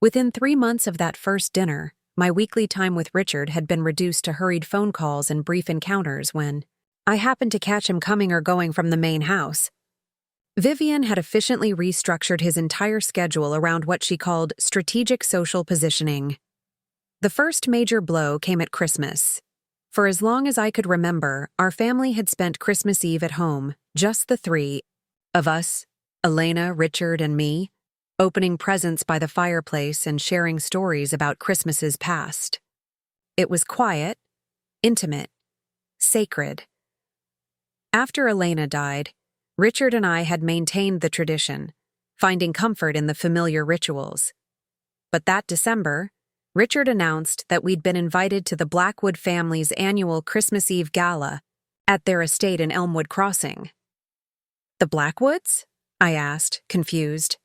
Within 3 months of that first dinner, my weekly time with Richard had been reduced to hurried phone calls and brief encounters when I happened to catch him coming or going from the main house. Vivienne had efficiently restructured his entire schedule around what she called strategic social positioning. The first major blow came at Christmas. For as long as I could remember, our family had spent Christmas Eve at home, just the three of us, Elena, Richard, and me, opening presents by the fireplace and sharing stories about Christmases past. It was quiet, intimate, sacred. After Elena died, Richard and I had maintained the tradition, finding comfort in the familiar rituals. But that December, Richard announced that we'd been invited to the Blackwood family's annual Christmas Eve gala at their estate in Elmwood Crossing. "The Blackwoods?" I asked, confused.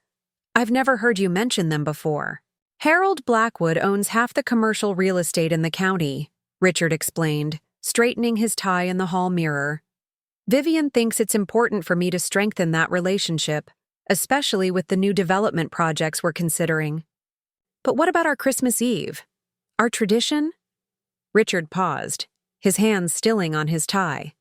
"I've never heard you mention them before." "Harold Blackwood owns half the commercial real estate in the county," Richard explained, straightening his tie in the hall mirror. "Vivienne thinks it's important for me to strengthen that relationship, especially with the new development projects we're considering." "But what about our Christmas Eve? Our tradition?" Richard paused, his hands stilling on his tie.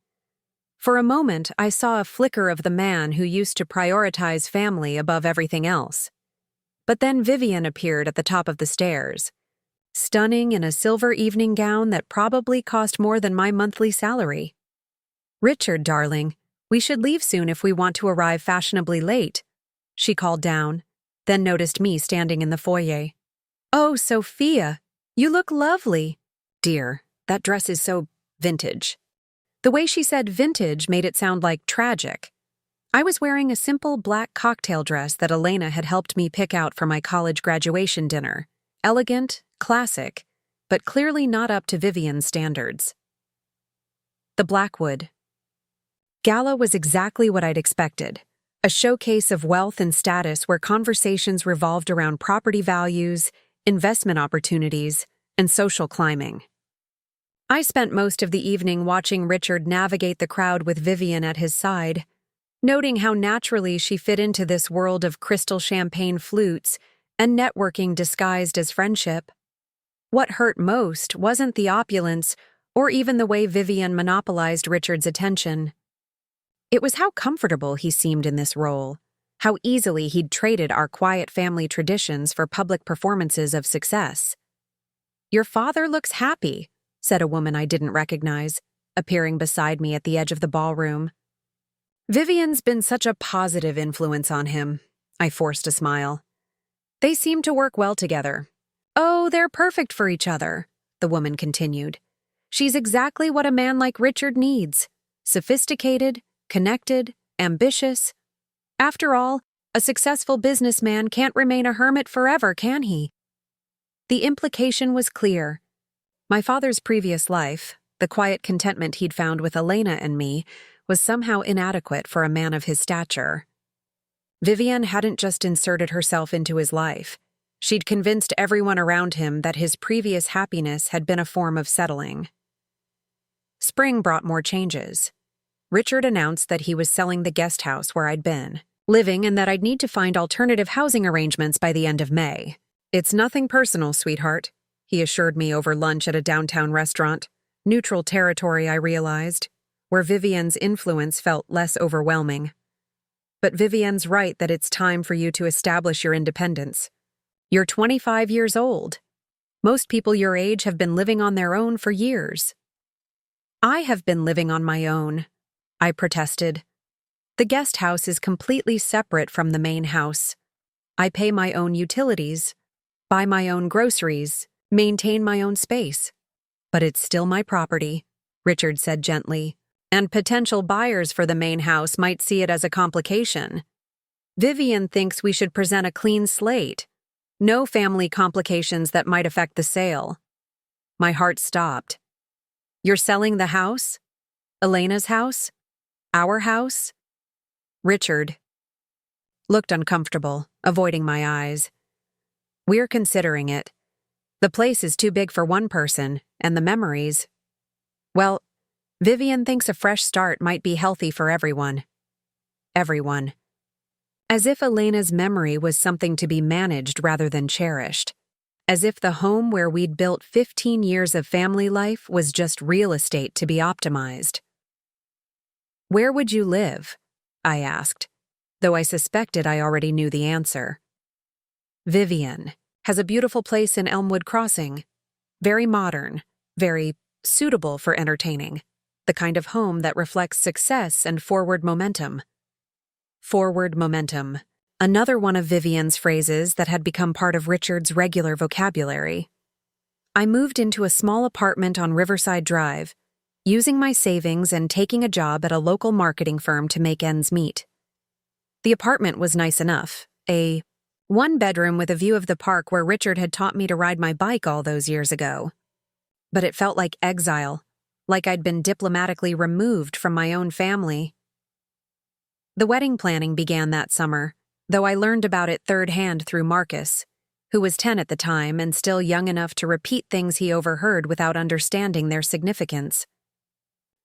For a moment, I saw a flicker of the man who used to prioritize family above everything else. But then Vivienne appeared at the top of the stairs, stunning in a silver evening gown that probably cost more than my monthly salary. "Richard, darling, we should leave soon if we want to arrive fashionably late," she called down, then noticed me standing in the foyer. "Oh, Sophia, you look lovely." "Dear, that dress is so vintage." The way she said vintage made it sound like tragic. I was wearing a simple black cocktail dress that Elena had helped me pick out for my college graduation dinner. Elegant, classic, but clearly not up to Vivienne's standards. The Blackwood Gala was exactly what I'd expected. A showcase of wealth and status where conversations revolved around property values, investment opportunities, and social climbing. I spent most of the evening watching Richard navigate the crowd with Vivienne at his side, noting how naturally she fit into this world of crystal champagne flutes and networking disguised as friendship. What hurt most wasn't the opulence or even the way Vivienne monopolized Richard's attention. It was how comfortable he seemed in this role, how easily he'd traded our quiet family traditions for public performances of success. "Your father looks happy," said a woman I didn't recognize, appearing beside me at the edge of the ballroom. "Vivienne's been such a positive influence on him," I forced a smile. "They seem to work well together." "Oh, they're perfect for each other," the woman continued. "She's exactly what a man like Richard needs. Sophisticated, connected, ambitious. After all, a successful businessman can't remain a hermit forever, can he?" The implication was clear. My father's previous life, the quiet contentment he'd found with Elena and me, was somehow inadequate for a man of his stature. Vivienne hadn't just inserted herself into his life. She'd convinced everyone around him that his previous happiness had been a form of settling. Spring brought more changes. Richard announced that he was selling the guest house where I'd been living and that I'd need to find alternative housing arrangements by the end of May. "It's nothing personal, sweetheart," he assured me over lunch at a downtown restaurant. Neutral territory, I realized, where Vivienne's influence felt less overwhelming. "But Vivienne's right that it's time for you to establish your independence. You're 25 years old. Most people your age have been living on their own for years." "I have been living on my own," I protested. "The guest house is completely separate from the main house. I pay my own utilities, buy my own groceries, maintain my own space. But it's still my property," Richard said gently, "and potential buyers for the main house might see it as a complication. Vivienne thinks we should present a clean slate. No family complications that might affect the sale." My heart stopped. "You're selling the house? Elena's house? Our house?" Richard looked uncomfortable, avoiding my eyes. "We're considering it. The place is too big for one person, and the memories. Well, Vivienne thinks a fresh start might be healthy for everyone." Everyone. As if Elena's memory was something to be managed rather than cherished. As if the home where we'd built 15 years of family life was just real estate to be optimized. "Where would you live?" I asked, though I suspected I already knew the answer. "Vivienne has a beautiful place in Elmwood Crossing. Very modern, very suitable for entertaining. The kind of home that reflects success and forward momentum." Forward momentum. Another one of Vivienne's phrases that had become part of Richard's regular vocabulary. I moved into a small apartment on Riverside Drive, using my savings and taking a job at a local marketing firm to make ends meet. The apartment was nice enough, a one-bedroom with a view of the park where Richard had taught me to ride my bike all those years ago. But it felt like exile, like I'd been diplomatically removed from my own family. The wedding planning began that summer, though I learned about it third-hand through Marcus, who was 10 at the time and still young enough to repeat things he overheard without understanding their significance.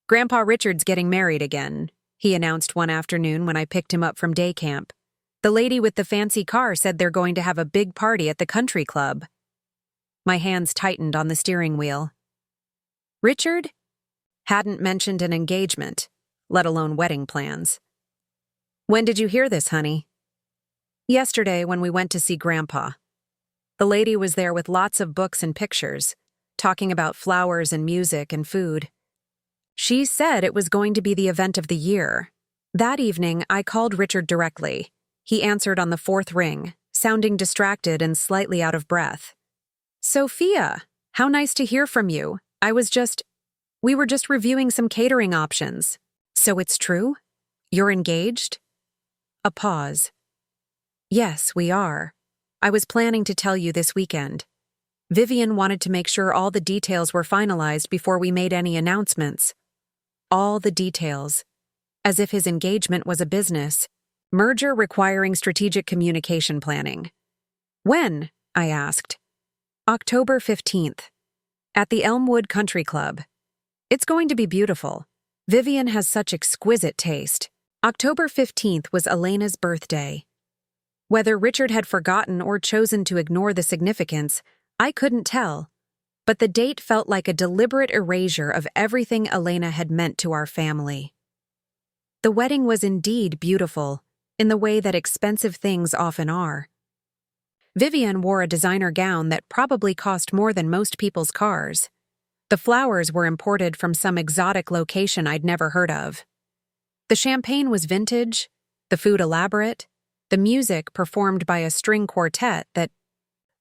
"Grandpa Richard's getting married again," he announced one afternoon when I picked him up from day camp. "The lady with the fancy car said they're going to have a big party at the country club." My hands tightened on the steering wheel. Richard hadn't mentioned an engagement, let alone wedding plans. "When did you hear this, honey?" "Yesterday when we went to see Grandpa. The lady was there with lots of books and pictures, talking about flowers and music and food. She said it was going to be the event of the year. That evening, I called Richard directly. He answered on the 4th ring, sounding distracted and slightly out of breath. "Sophia, how nice to hear from you. We were just reviewing some catering options. So it's true? You're engaged?" A pause. "Yes, we are. I was planning to tell you this weekend. Vivienne wanted to make sure all the details were finalized before we made any announcements." All the details. As if his engagement was a business. Merger requiring strategic communication planning. "When?" I asked. "October 15th. At the Elmwood Country Club. It's going to be beautiful. Vivienne has such exquisite taste. October 15th was Elena's birthday. Whether Richard had forgotten or chosen to ignore the significance, I couldn't tell. But the date felt like a deliberate erasure of everything Elena had meant to our family. The wedding was indeed beautiful, in the way that expensive things often are. Vivienne wore a designer gown that probably cost more than most people's cars. The flowers were imported from some exotic location I'd never heard of. The champagne was vintage, the food elaborate, the music performed by a string quartet that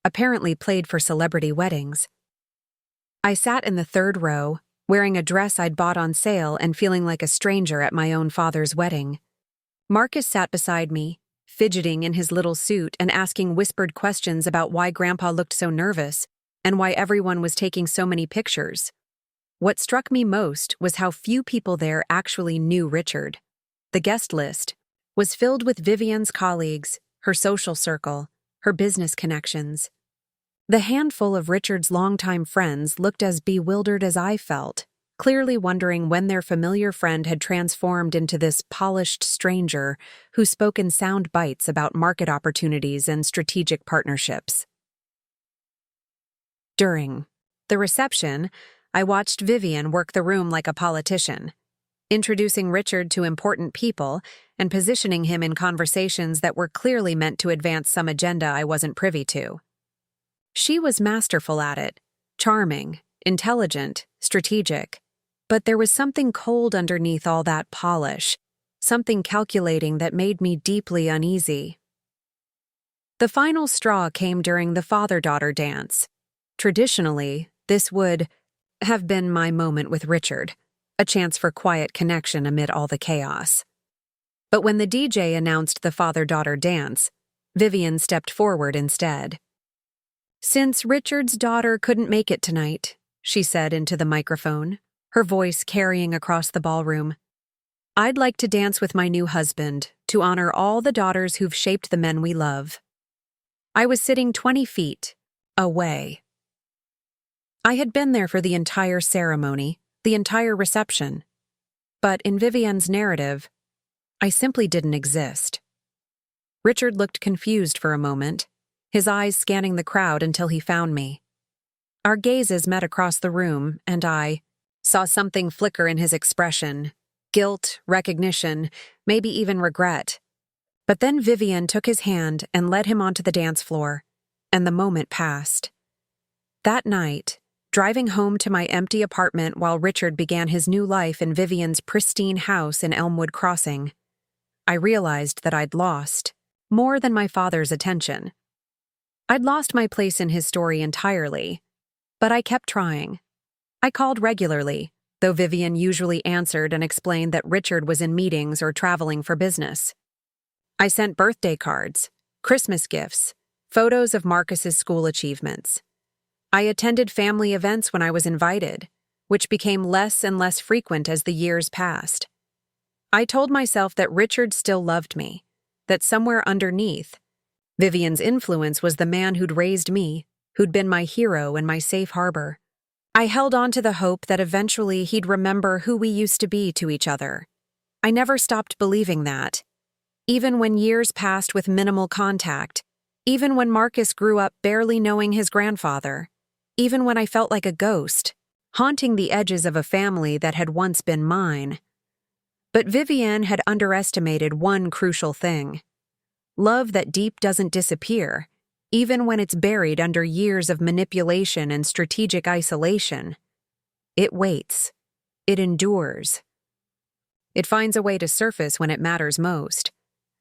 apparently played for celebrity weddings. I sat in the third row, wearing a dress I'd bought on sale and feeling like a stranger at my own father's wedding. Marcus sat beside me, fidgeting in his little suit and asking whispered questions about why Grandpa looked so nervous and why everyone was taking so many pictures. What struck me most was how few people there actually knew Richard. The guest list was filled with Vivienne's colleagues, her social circle, her business connections. The handful of Richard's longtime friends looked as bewildered as I felt, clearly wondering when their familiar friend had transformed into this polished stranger who spoke in sound bites about market opportunities and strategic partnerships. During the reception, I watched Vivienne work the room like a politician, introducing Richard to important people and positioning him in conversations that were clearly meant to advance some agenda I wasn't privy to. She was masterful at it, charming, intelligent, strategic, but there was something cold underneath all that polish, something calculating that made me deeply uneasy. The final straw came during the father-daughter dance. Traditionally, this would have been my moment with Richard, a chance for quiet connection amid all the chaos. But when the DJ announced the father-daughter dance, Vivienne stepped forward instead. "Since Richard's daughter couldn't make it tonight," she said into the microphone, her voice carrying across the ballroom, "I'd like to dance with my new husband to honor all the daughters who've shaped the men we love." I was sitting 20 feet away. I had been there for the entire ceremony, the entire reception. But in Vivienne's narrative, I simply didn't exist. Richard looked confused for a moment, his eyes scanning the crowd until he found me. Our gazes met across the room, and I saw something flicker in his expression: guilt, recognition, maybe even regret. But then Vivienne took his hand and led him onto the dance floor, and the moment passed. That night, driving home to my empty apartment while Richard began his new life in Vivienne's pristine house in Elmwood Crossing, I realized that I'd lost more than my father's attention. I'd lost my place in his story entirely, but I kept trying. I called regularly, though Vivienne usually answered and explained that Richard was in meetings or traveling for business. I sent birthday cards, Christmas gifts, photos of Marcus's school achievements. I attended family events when I was invited, which became less and less frequent as the years passed. I told myself that Richard still loved me, that somewhere underneath, Vivienne's influence was the man who'd raised me, who'd been my hero and my safe harbor. I held on to the hope that eventually he'd remember who we used to be to each other. I never stopped believing that. Even when years passed with minimal contact, even when Marcus grew up barely knowing his grandfather, even when I felt like a ghost, haunting the edges of a family that had once been mine. But Vivienne had underestimated one crucial thing: love that deep doesn't disappear, even when it's buried under years of manipulation and strategic isolation. It waits. It endures. It finds a way to surface when it matters most.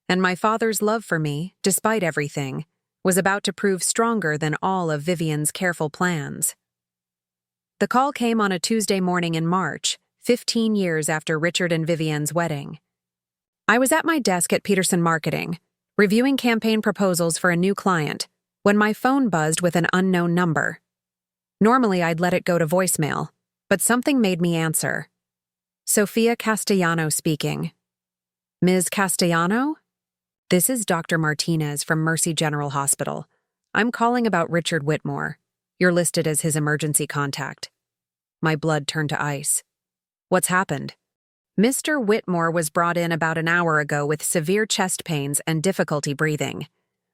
And my father's love for me, despite everything, was about to prove stronger than all of Vivienne's careful plans. The call came on a Tuesday morning in March, 15 years after Richard and Vivienne's wedding. I was at my desk at Peterson Marketing, reviewing campaign proposals for a new client, when my phone buzzed with an unknown number. Normally, I'd let it go to voicemail, but something made me answer. Sophia Castellano speaking. Ms. Castellano? This is Dr. Martinez from Mercy General Hospital. I'm calling about Richard Whitmore. You're listed as his emergency contact. My blood turned to ice. What's happened? Mr. Whitmore was brought in about an hour ago with severe chest pains and difficulty breathing.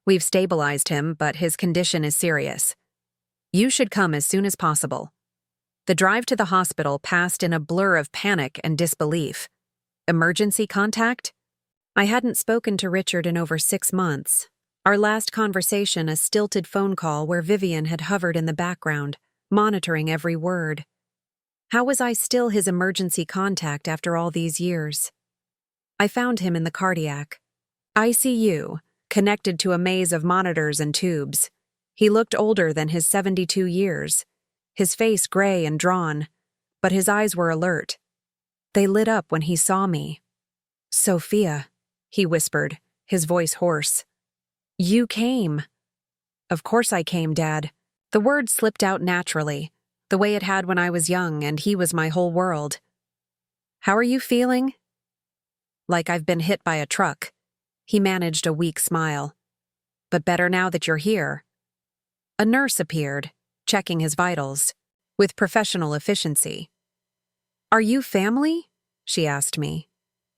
We've stabilized him, but his condition is serious. You should come as soon as possible. The drive to the hospital passed in a blur of panic and disbelief. Emergency contact? I hadn't spoken to Richard in over 6 months. Our last conversation a stilted phone call where Vivienne had hovered in the background, monitoring every word. How was I still his emergency contact after all these years? I found him in the cardiac. ICU, connected to a maze of monitors and tubes. He looked older than his 72 years, his face gray and drawn, but his eyes were alert. They lit up when he saw me. "Sophia," he whispered, his voice hoarse. "You came." "Of course I came, Dad." The word slipped out naturally, the way it had when I was young and he was my whole world. "How are you feeling?" "Like I've been hit by a truck." He managed a weak smile. "But better now that you're here." A nurse appeared, checking his vitals, with professional efficiency. "Are you family?" she asked me.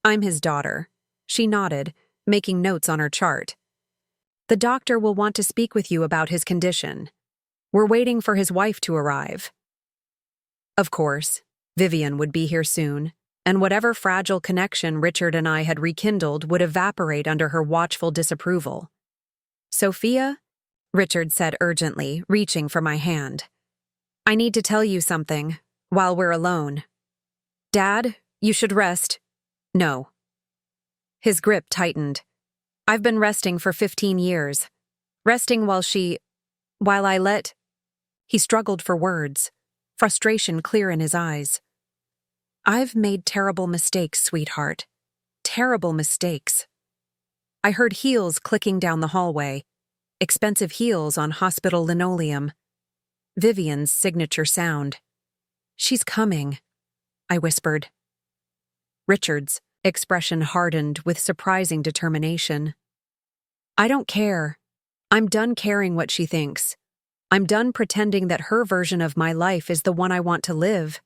"I'm his daughter." She nodded, making notes on her chart. "The doctor will want to speak with you about his condition. We're waiting for his wife to arrive." Of course, Vivienne would be here soon, and whatever fragile connection Richard and I had rekindled would evaporate under her watchful disapproval. "Sophia?" Richard said urgently, reaching for my hand. "I need to tell you something, while we're alone." "Dad, you should rest." "No." His grip tightened. "I've been resting for 15 years. Resting while I let—" He struggled for words, frustration clear in his eyes. "I've made terrible mistakes, sweetheart. Terrible mistakes." I heard heels clicking down the hallway, expensive heels on hospital linoleum. Vivienne's signature sound. "She's coming," I whispered. Richard's expression hardened with surprising determination. "I don't care. I'm done caring what she thinks. I'm done pretending that her version of my life is the one I want to live."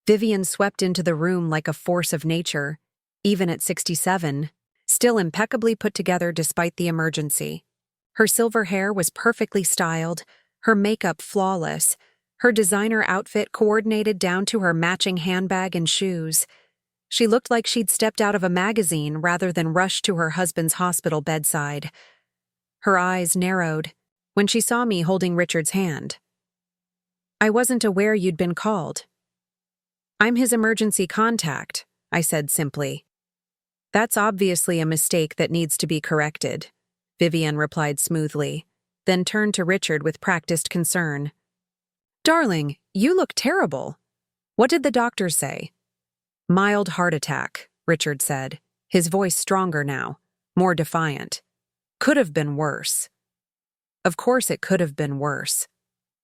Vivienne swept into the room like a force of nature, even at 67, still impeccably put together despite the emergency. Her silver hair was perfectly styled, her makeup flawless, her designer outfit coordinated down to her matching handbag and shoes. She looked like she'd stepped out of a magazine rather than rushed to her husband's hospital bedside. Her eyes narrowed when she saw me holding Richard's hand. "I wasn't aware you'd been called." "I'm his emergency contact," I said simply. "That's obviously a mistake that needs to be corrected," Vivienne replied smoothly, then turned to Richard with practiced concern. "Darling, you look terrible. What did the doctor say?" "Mild heart attack," Richard said, his voice stronger now, more defiant. "Could have been worse." Of course it could have been worse.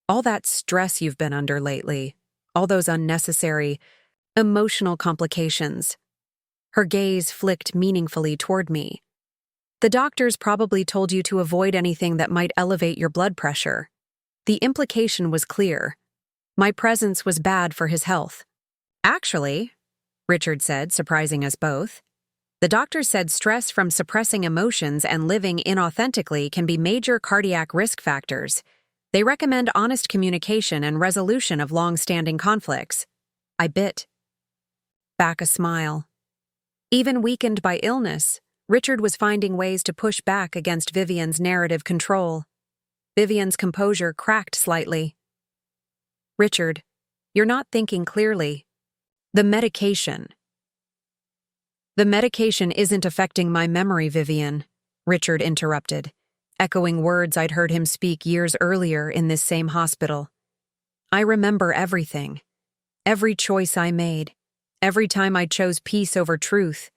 All that stress you've been under lately, all those unnecessary, emotional complications. Her gaze flicked meaningfully toward me. "The doctors probably told you to avoid anything that might elevate your blood pressure." The implication was clear. My presence was bad for his health. "Actually," Richard said, surprising us both, "the doctor said stress from suppressing emotions and living inauthentically can be major cardiac risk factors. They recommend honest communication and resolution of long-standing conflicts." I bit back a smile. Even weakened by illness, Richard was finding ways to push back against Vivienne's narrative control. Vivienne's composure cracked slightly. "Richard, you're not thinking clearly. The medication isn't affecting my memory, Vivienne," Richard interrupted, echoing words I'd heard him speak years earlier in this same hospital. "I remember everything. Every choice I made. Every time I chose peace over truth.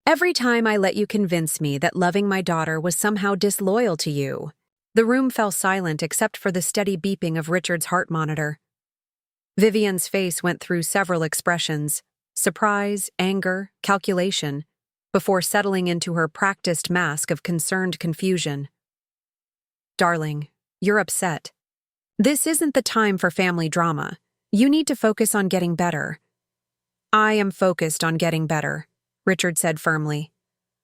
Every time I let you convince me that loving my daughter was somehow disloyal to you." The room fell silent except for the steady beeping of Richard's heart monitor. Vivienne's face went through several expressions: surprise, anger, calculation, before settling into her practiced mask of concerned confusion. "Darling, you're upset. This isn't the time for family drama. You need to focus on getting better." I am focused on getting better, Richard said firmly.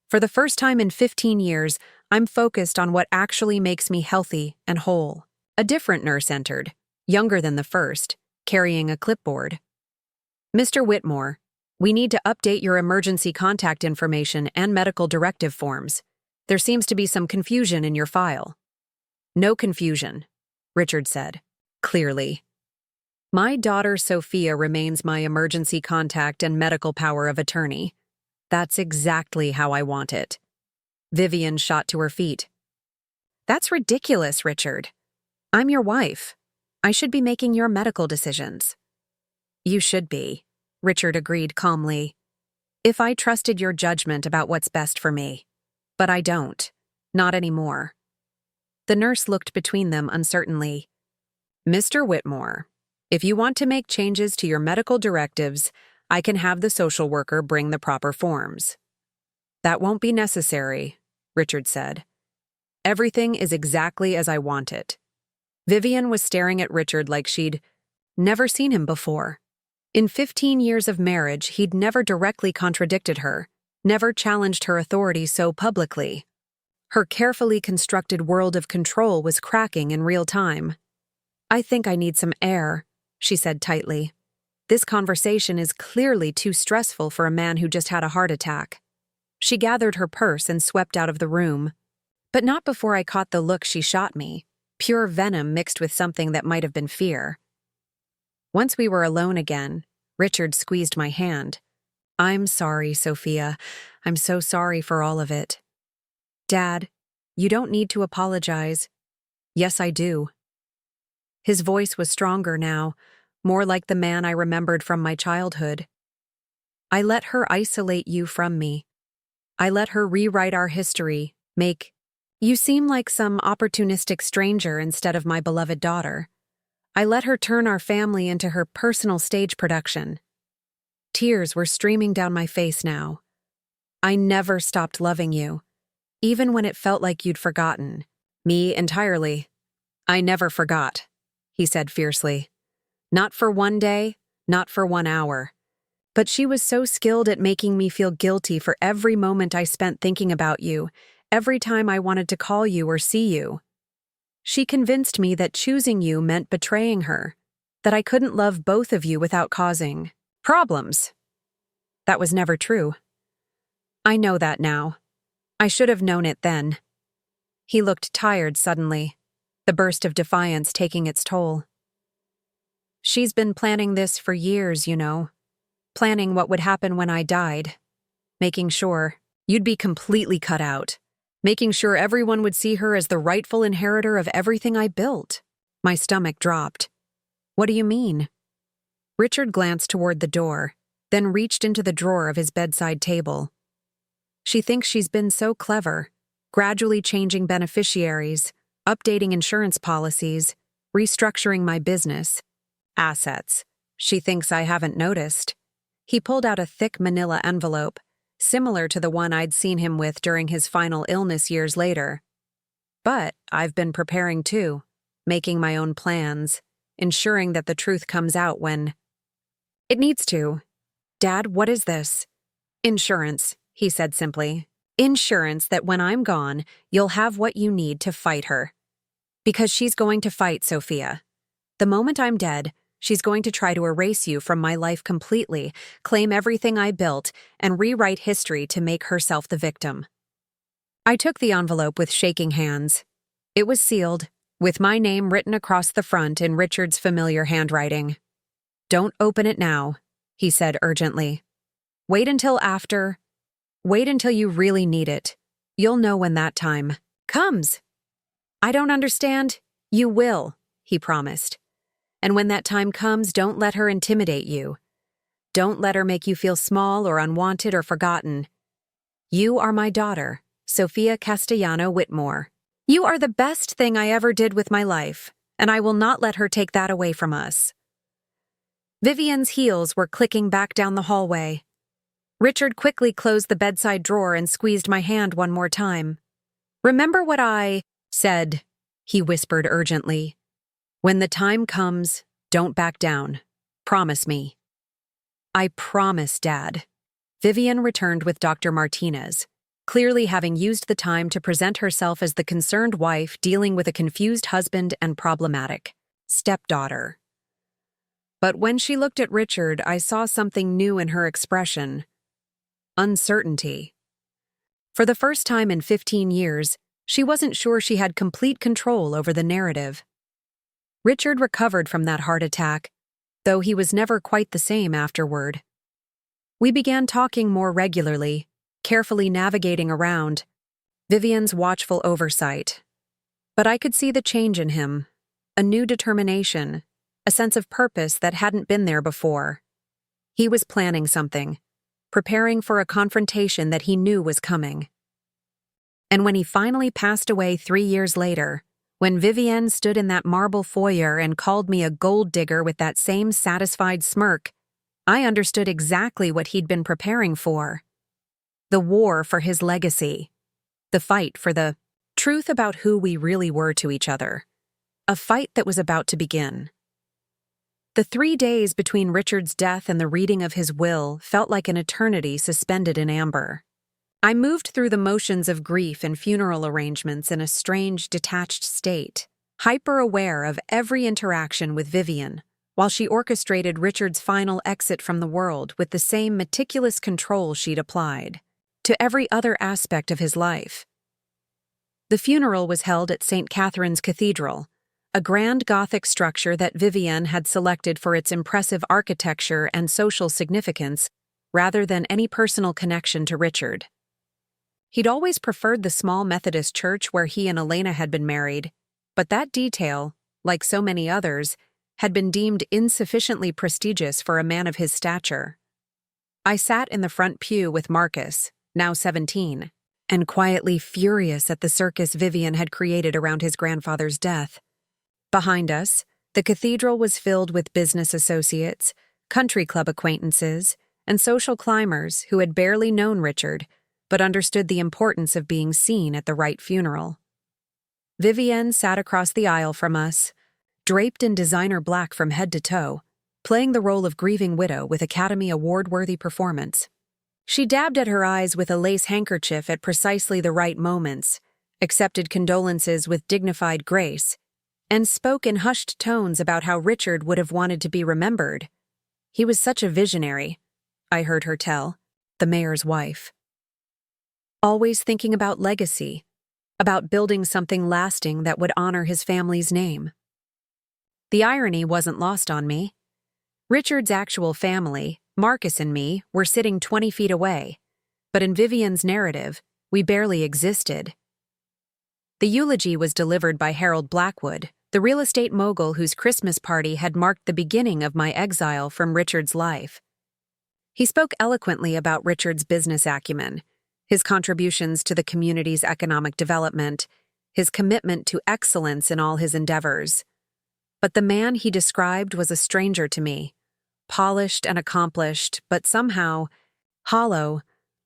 For the first time in 15 years, I'm focused on what actually makes me healthy and whole. A different nurse entered, younger than the first, carrying a clipboard. Mr. Whitmore, we need to update your emergency contact information and medical directive forms. There seems to be some confusion in your file. No confusion, Richard said, clearly. My daughter Sophia remains my emergency contact and medical power of attorney. That's exactly how I want it. Vivienne shot to her feet. That's ridiculous, Richard. I'm your wife. I should be making your medical decisions. You should be, Richard agreed calmly. If I trusted your judgment about what's best for me. But I don't. Not anymore. The nurse looked between them uncertainly. Mr. Whitmore, if you want to make changes to your medical directives, I can have the social worker bring the proper forms. That won't be necessary, Richard said. Everything is exactly as I want it. Vivienne was staring at Richard like she'd never seen him before. In 15 years of marriage, he'd never directly contradicted her, never challenged her authority so publicly. Her carefully constructed world of control was cracking in real time. I think I need some air, she said tightly. This conversation is clearly too stressful for a man who just had a heart attack. She gathered her purse and swept out of the room. But not before I caught the look she shot me, pure venom mixed with something that might have been fear. Once we were alone again, Richard squeezed my hand. I'm sorry, Sophia. I'm so sorry for all of it. Dad, you don't need to apologize. Yes, I do. His voice was stronger now, more like the man I remembered from my childhood. I let her isolate you from me. I let her rewrite our history, make you seem like some opportunistic stranger instead of my beloved daughter. I let her turn our family into her personal stage production. Tears were streaming down my face now. I never stopped loving you, even when it felt like you'd forgotten me entirely. I never forgot, he said fiercely. Not for one day, not for 1 hour. But she was so skilled at making me feel guilty for every moment I spent thinking about you, every time I wanted to call you or see you. She convinced me that choosing you meant betraying her, that I couldn't love both of you without causing problems. That was never true. I know that now. I should have known it then. He looked tired suddenly, the burst of defiance taking its toll. She's been planning this for years, you know. Planning what would happen when I died. Making sure you'd be completely cut out. Making sure everyone would see her as the rightful inheritor of everything I built. My stomach dropped. What do you mean? Richard glanced toward the door, then reached into the drawer of his bedside table. She thinks she's been so clever, gradually changing beneficiaries, updating insurance policies, restructuring my business. Assets. She thinks I haven't noticed. He pulled out a thick manila envelope, similar to the one I'd seen him with during his final illness years later. But I've been preparing too, making my own plans, ensuring that the truth comes out when it needs to. Dad, what is this? Insurance, he said simply. Insurance that when I'm gone, you'll have what you need to fight her. Because she's going to fight, Sophia. The moment I'm dead, she's going to try to erase you from my life completely, claim everything I built, and rewrite history to make herself the victim. I took the envelope with shaking hands. It was sealed, with my name written across the front in Richard's familiar handwriting. Don't open it now, he said urgently. Wait until you really need it. You'll know when that time comes. I don't understand. You will, he promised. And when that time comes, don't let her intimidate you. Don't let her make you feel small or unwanted or forgotten. You are my daughter, Sophia Castellano Whitmore. You are the best thing I ever did with my life, and I will not let her take that away from us. Vivienne's heels were clicking back down the hallway. Richard quickly closed the bedside drawer and squeezed my hand one more time. Remember what I said, he whispered urgently. When the time comes, don't back down. Promise me. I promise, Dad. Vivienne returned with Dr. Martinez, clearly having used the time to present herself as the concerned wife dealing with a confused husband and problematic stepdaughter. But when she looked at Richard, I saw something new in her expression: uncertainty. For the first time in 15 years, she wasn't sure she had complete control over the narrative. Richard recovered from that heart attack, though he was never quite the same afterward. We began talking more regularly, carefully navigating around Vivienne's watchful oversight. But I could see the change in him, a new determination, a sense of purpose that hadn't been there before. He was planning something, preparing for a confrontation that he knew was coming. And when he finally passed away 3 years later, when Vivienne stood in that marble foyer and called me a gold digger with that same satisfied smirk, I understood exactly what he'd been preparing for. The war for his legacy. The fight for the truth about who we really were to each other. A fight that was about to begin. The 3 days between Richard's death and the reading of his will felt like an eternity suspended in amber. I moved through the motions of grief and funeral arrangements in a strange, detached state, hyper-aware of every interaction with Vivienne, while she orchestrated Richard's final exit from the world with the same meticulous control she'd applied to every other aspect of his life. The funeral was held at St. Catherine's Cathedral, a grand Gothic structure that Vivienne had selected for its impressive architecture and social significance rather than any personal connection to Richard. He'd always preferred the small Methodist church where he and Elena had been married, but that detail, like so many others, had been deemed insufficiently prestigious for a man of his stature. I sat in the front pew with Marcus, now 17, and quietly furious at the circus Vivienne had created around his grandfather's death. Behind us, the cathedral was filled with business associates, country club acquaintances, and social climbers who had barely known Richard, but understood the importance of being seen at the right funeral. Vivienne sat across the aisle from us, draped in designer black from head to toe, playing the role of grieving widow with Academy Award-worthy performance. She dabbed at her eyes with a lace handkerchief at precisely the right moments, accepted condolences with dignified grace, and spoke in hushed tones about how Richard would have wanted to be remembered. He was such a visionary, I heard her tell, the mayor's wife. Always thinking about legacy, about building something lasting that would honor his family's name. The irony wasn't lost on me. Richard's actual family, Marcus and me, were sitting 20 feet away, but in Vivienne's narrative, we barely existed. The eulogy was delivered by Harold Blackwood, the real estate mogul whose Christmas party had marked the beginning of my exile from Richard's life. He spoke eloquently about Richard's business acumen, his contributions to the community's economic development, his commitment to excellence in all his endeavors. But the man he described was a stranger to me, polished and accomplished, but somehow hollow,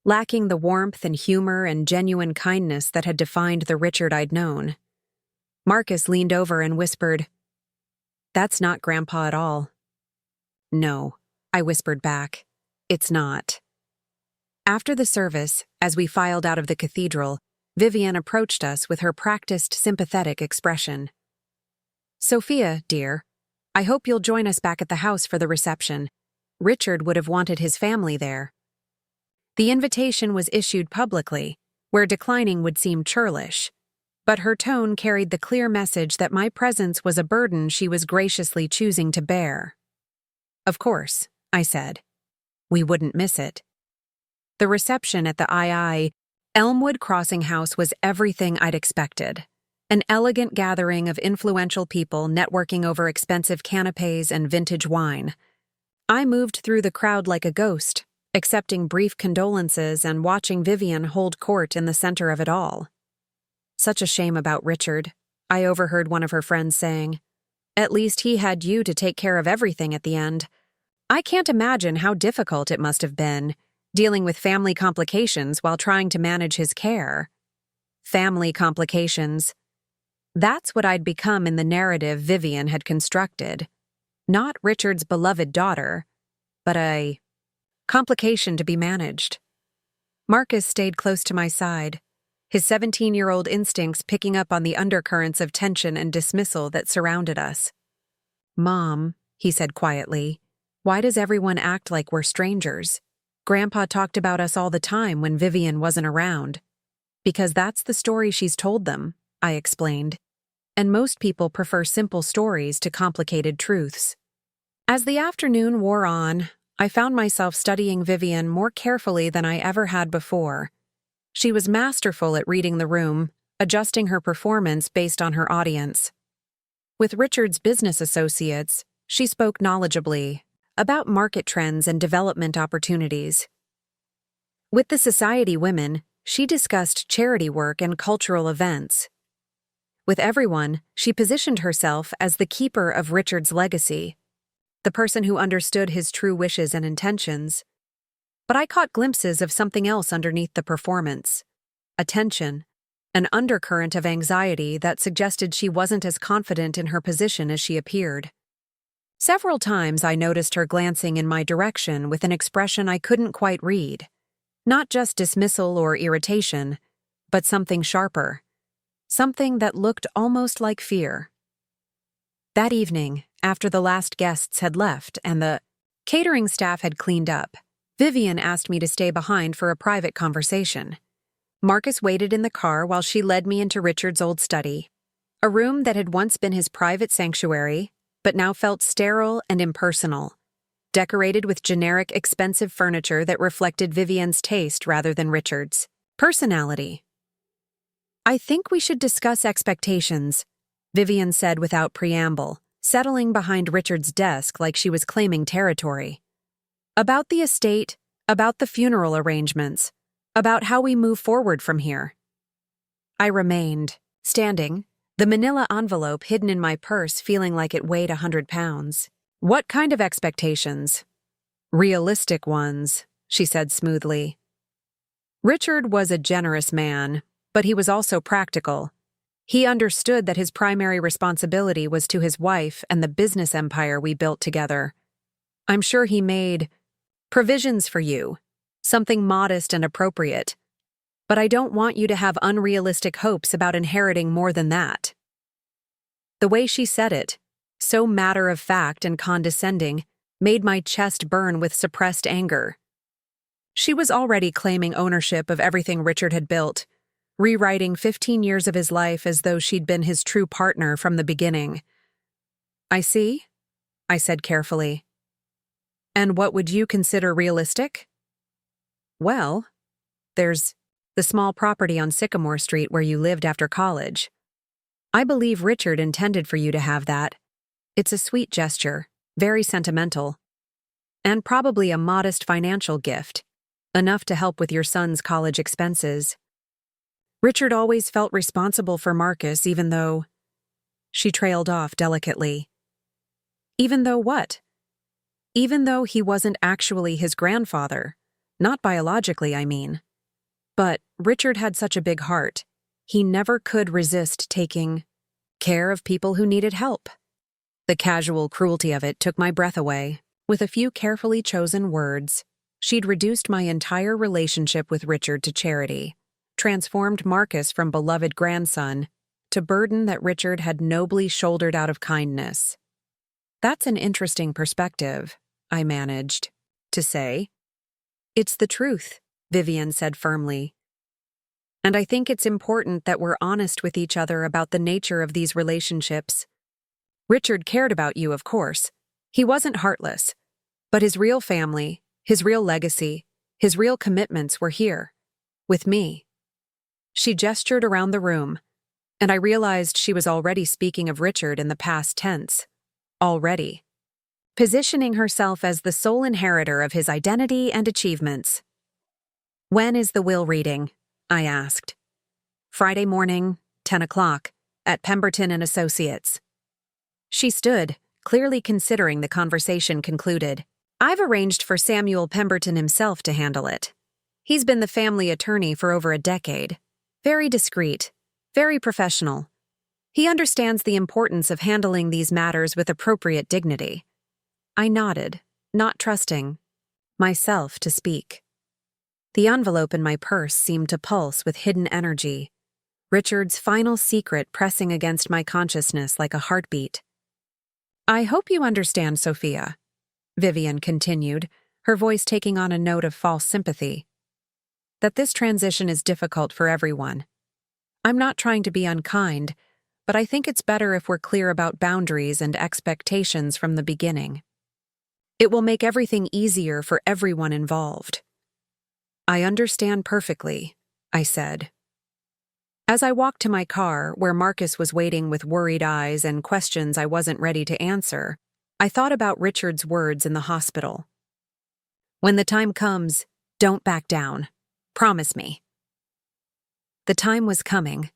lacking the warmth and humor and genuine kindness that had defined the Richard I'd known. Marcus leaned over and whispered, "That's not Grandpa at all." "No," I whispered back, "it's not." After the service, as we filed out of the cathedral, Vivienne approached us with her practiced, sympathetic expression. "Sophia, dear, I hope you'll join us back at the house for the reception. Richard would have wanted his family there." The invitation was issued publicly, where declining would seem churlish, but her tone carried the clear message that my presence was a burden she was graciously choosing to bear. "Of course," I said. "We wouldn't miss it." The reception at the II Elmwood Crossing House was everything I'd expected. An elegant gathering of influential people networking over expensive canapes and vintage wine. I moved through the crowd like a ghost, accepting brief condolences and watching Vivienne hold court in the center of it all. "Such a shame about Richard," I overheard one of her friends saying. "At least he had you to take care of everything at the end. I can't imagine how difficult it must have been, dealing with family complications while trying to manage his care." Family complications. That's what I'd become in the narrative Vivienne had constructed. Not Richard's beloved daughter, but a complication to be managed. Marcus stayed close to my side, his 17-year-old instincts picking up on the undercurrents of tension and dismissal that surrounded us. "Mom," he said quietly, "why does everyone act like we're strangers? Grandpa talked about us all the time when Vivienne wasn't around." "Because that's the story she's told them," I explained. "And most people prefer simple stories to complicated truths." As the afternoon wore on, I found myself studying Vivienne more carefully than I ever had before. She was masterful at reading the room, adjusting her performance based on her audience. With Richard's business associates, she spoke knowledgeably about market trends and development opportunities. With the society women, she discussed charity work and cultural events. With everyone, she positioned herself as the keeper of Richard's legacy, the person who understood his true wishes and intentions. But I caught glimpses of something else underneath the performance: a tension, an undercurrent of anxiety that suggested she wasn't as confident in her position as she appeared. Several times I noticed her glancing in my direction with an expression I couldn't quite read. Not just dismissal or irritation, but something sharper. Something that looked almost like fear. That evening, after the last guests had left and the catering staff had cleaned up, Vivienne asked me to stay behind for a private conversation. Marcus waited in the car while she led me into Richard's old study, a room that had once been his private sanctuary, but now felt sterile and impersonal, decorated with generic, expensive furniture that reflected Vivienne's taste rather than Richard's personality. "I think we should discuss expectations," Vivienne said without preamble, settling behind Richard's desk like she was claiming territory. "About the estate, about the funeral arrangements, about how we move forward from here." I remained, standing, the manila envelope hidden in my purse feeling like it weighed 100 pounds. "What kind of expectations?" "Realistic ones," she said smoothly. Richard was a generous man, but he was also practical. He understood that his primary responsibility was to his wife and the business empire we built together. "I'm sure he made provisions for you, something modest and appropriate. But I don't want you to have unrealistic hopes about inheriting more than that." The way she said it, so matter-of-fact and condescending, made my chest burn with suppressed anger. She was already claiming ownership of everything Richard had built, rewriting 15 years of his life as though she'd been his true partner from the beginning. "I see," I said carefully. "And what would you consider realistic?" "Well, there's the small property on Sycamore Street where you lived after college. I believe Richard intended for you to have that. It's a sweet gesture, very sentimental, and probably a modest financial gift, enough to help with your son's college expenses. Richard always felt responsible for Marcus even though—" She trailed off delicately. "Even though what?" "Even though he wasn't actually his grandfather. Not biologically, I mean. But Richard had such a big heart. He never could resist taking care of people who needed help." The casual cruelty of it took my breath away. With a few carefully chosen words, she'd reduced my entire relationship with Richard to charity, transformed Marcus from beloved grandson to burden that Richard had nobly shouldered out of kindness. "That's an interesting perspective," I managed to say. "It's the truth," Vivienne said firmly. "And I think it's important that we're honest with each other about the nature of these relationships. Richard cared about you, of course. He wasn't heartless. But his real family, his real legacy, his real commitments were here, with me." She gestured around the room, and I realized she was already speaking of Richard in the past tense. Already. Positioning herself as the sole inheritor of his identity and achievements. "When is the will reading?" I asked. "Friday morning, 10 o'clock, at Pemberton and Associates." She stood, clearly considering the conversation concluded. "I've arranged for Samuel Pemberton himself to handle it. He's been the family attorney for over a decade. Very discreet, very professional. He understands the importance of handling these matters with appropriate dignity." I nodded, not trusting, myself to speak. The envelope in my purse seemed to pulse with hidden energy, Richard's final secret pressing against my consciousness like a heartbeat. "I hope you understand, Sophia," Vivienne continued, her voice taking on a note of false sympathy, "that this transition is difficult for everyone. I'm not trying to be unkind, but I think it's better if we're clear about boundaries and expectations from the beginning. It will make everything easier for everyone involved." "I understand perfectly," I said. As I walked to my car, where Marcus was waiting with worried eyes and questions I wasn't ready to answer, I thought about Richard's words in the hospital. "When the time comes, don't back down. Promise me." The time was coming.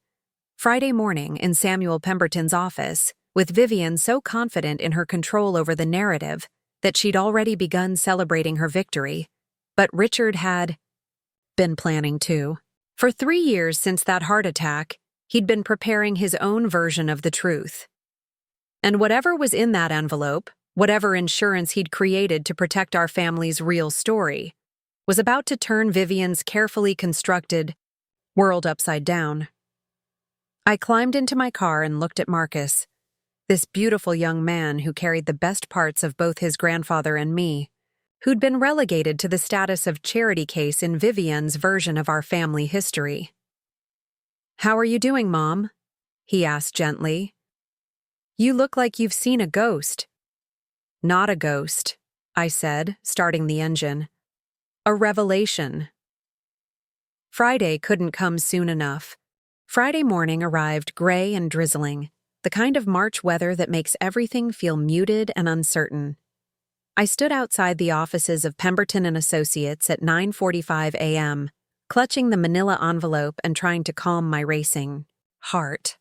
Friday morning in Samuel Pemberton's office, with Vivienne so confident in her control over the narrative that she'd already begun celebrating her victory, but Richard had been planning too. For 3 years since that heart attack, he'd been preparing his own version of the truth. And whatever was in that envelope, whatever insurance he'd created to protect our family's real story, was about to turn Vivienne's carefully constructed world upside down. I climbed into my car and looked at Marcus, this beautiful young man who carried the best parts of both his grandfather and me, who'd been relegated to the status of charity case in Vivienne's version of our family history. "How are you doing, Mom?" he asked gently. "You look like you've seen a ghost." "Not a ghost," I said, starting the engine. "A revelation." Friday couldn't come soon enough. Friday morning arrived gray and drizzling, the kind of March weather that makes everything feel muted and uncertain. I stood outside the offices of Pemberton and Associates at 9:45 a.m., clutching the manila envelope and trying to calm my racing heart.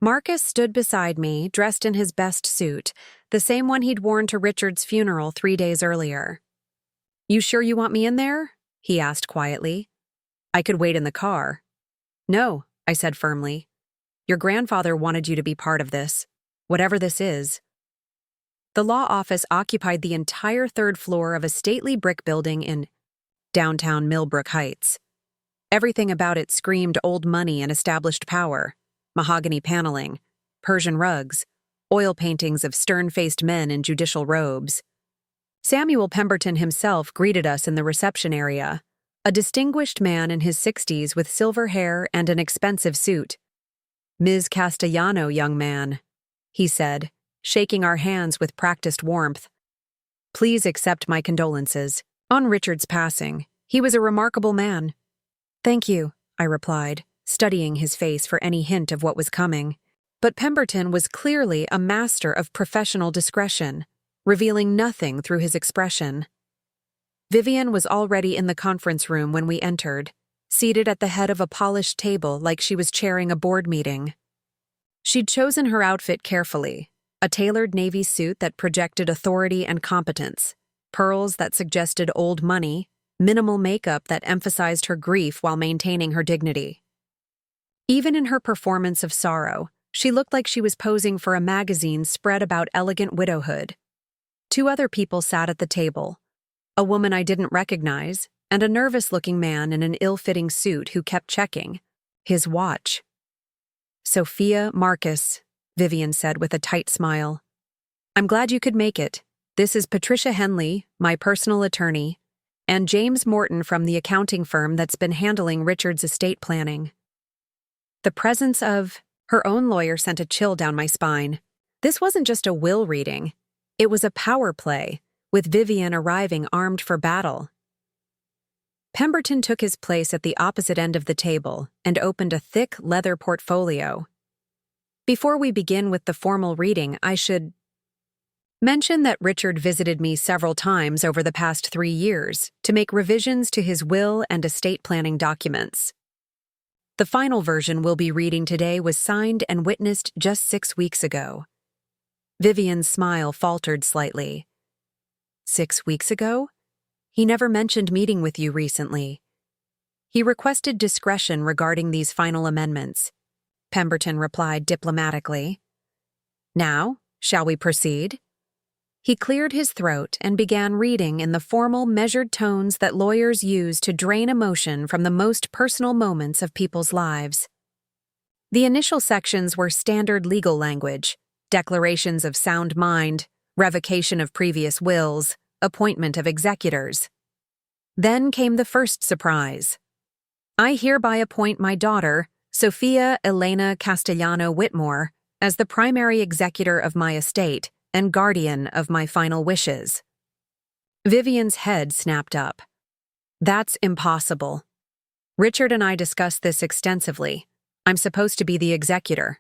Marcus stood beside me, dressed in his best suit, the same one he'd worn to Richard's funeral 3 days earlier. "You sure you want me in there?" he asked quietly. "I could wait in the car." "No," I said firmly. "Your grandfather wanted you to be part of this, whatever this is." The law office occupied the entire 3rd floor of a stately brick building in downtown Millbrook Heights. Everything about it screamed old money and established power: mahogany paneling, Persian rugs, oil paintings of stern-faced men in judicial robes. Samuel Pemberton himself greeted us in the reception area, a distinguished man in his 60s with silver hair and an expensive suit. "Ms. Castellano, young man," he said, shaking our hands with practiced warmth. "Please accept my condolences on Richard's passing. He was a remarkable man." "Thank you," I replied, studying his face for any hint of what was coming. But Pemberton was clearly a master of professional discretion, revealing nothing through his expression. Vivienne was already in the conference room when we entered, seated at the head of a polished table like she was chairing a board meeting. She'd chosen her outfit carefully: a tailored navy suit that projected authority and competence, pearls that suggested old money, minimal makeup that emphasized her grief while maintaining her dignity. Even in her performance of sorrow, she looked like she was posing for a magazine spread about elegant widowhood. 2 other people sat at the table: a woman I didn't recognize, and a nervous-looking man in an ill-fitting suit who kept checking his watch. "Sophia, Marcus," Vivienne said with a tight smile. "I'm glad you could make it. This is Patricia Henley, my personal attorney, and James Morton from the accounting firm that's been handling Richard's estate planning." The presence of her own lawyer sent a chill down my spine. This wasn't just a will reading. It was a power play, with Vivienne arriving armed for battle. Pemberton took his place at the opposite end of the table and opened a thick leather portfolio. "Before we begin with the formal reading, I should mention that Richard visited me several times over the past 3 years to make revisions to his will and estate planning documents. The final version we'll be reading today was signed and witnessed just 6 weeks ago." Vivienne's smile faltered slightly. 6 weeks ago? He never mentioned meeting with you recently. He requested discretion regarding these final amendments, Pemberton replied diplomatically. "Now, shall we proceed?" He cleared his throat and began reading in the formal, measured tones that lawyers use to drain emotion from the most personal moments of people's lives. The initial sections were standard legal language: declarations of sound mind, revocation of previous wills, appointment of executors. Then came the first surprise. I hereby appoint my daughter, Sophia Elena Castellano Whitmore, as the primary executor of my estate and guardian of my final wishes. Vivienne's head snapped up. That's impossible. Richard and I discussed this extensively. I'm supposed to be the executor.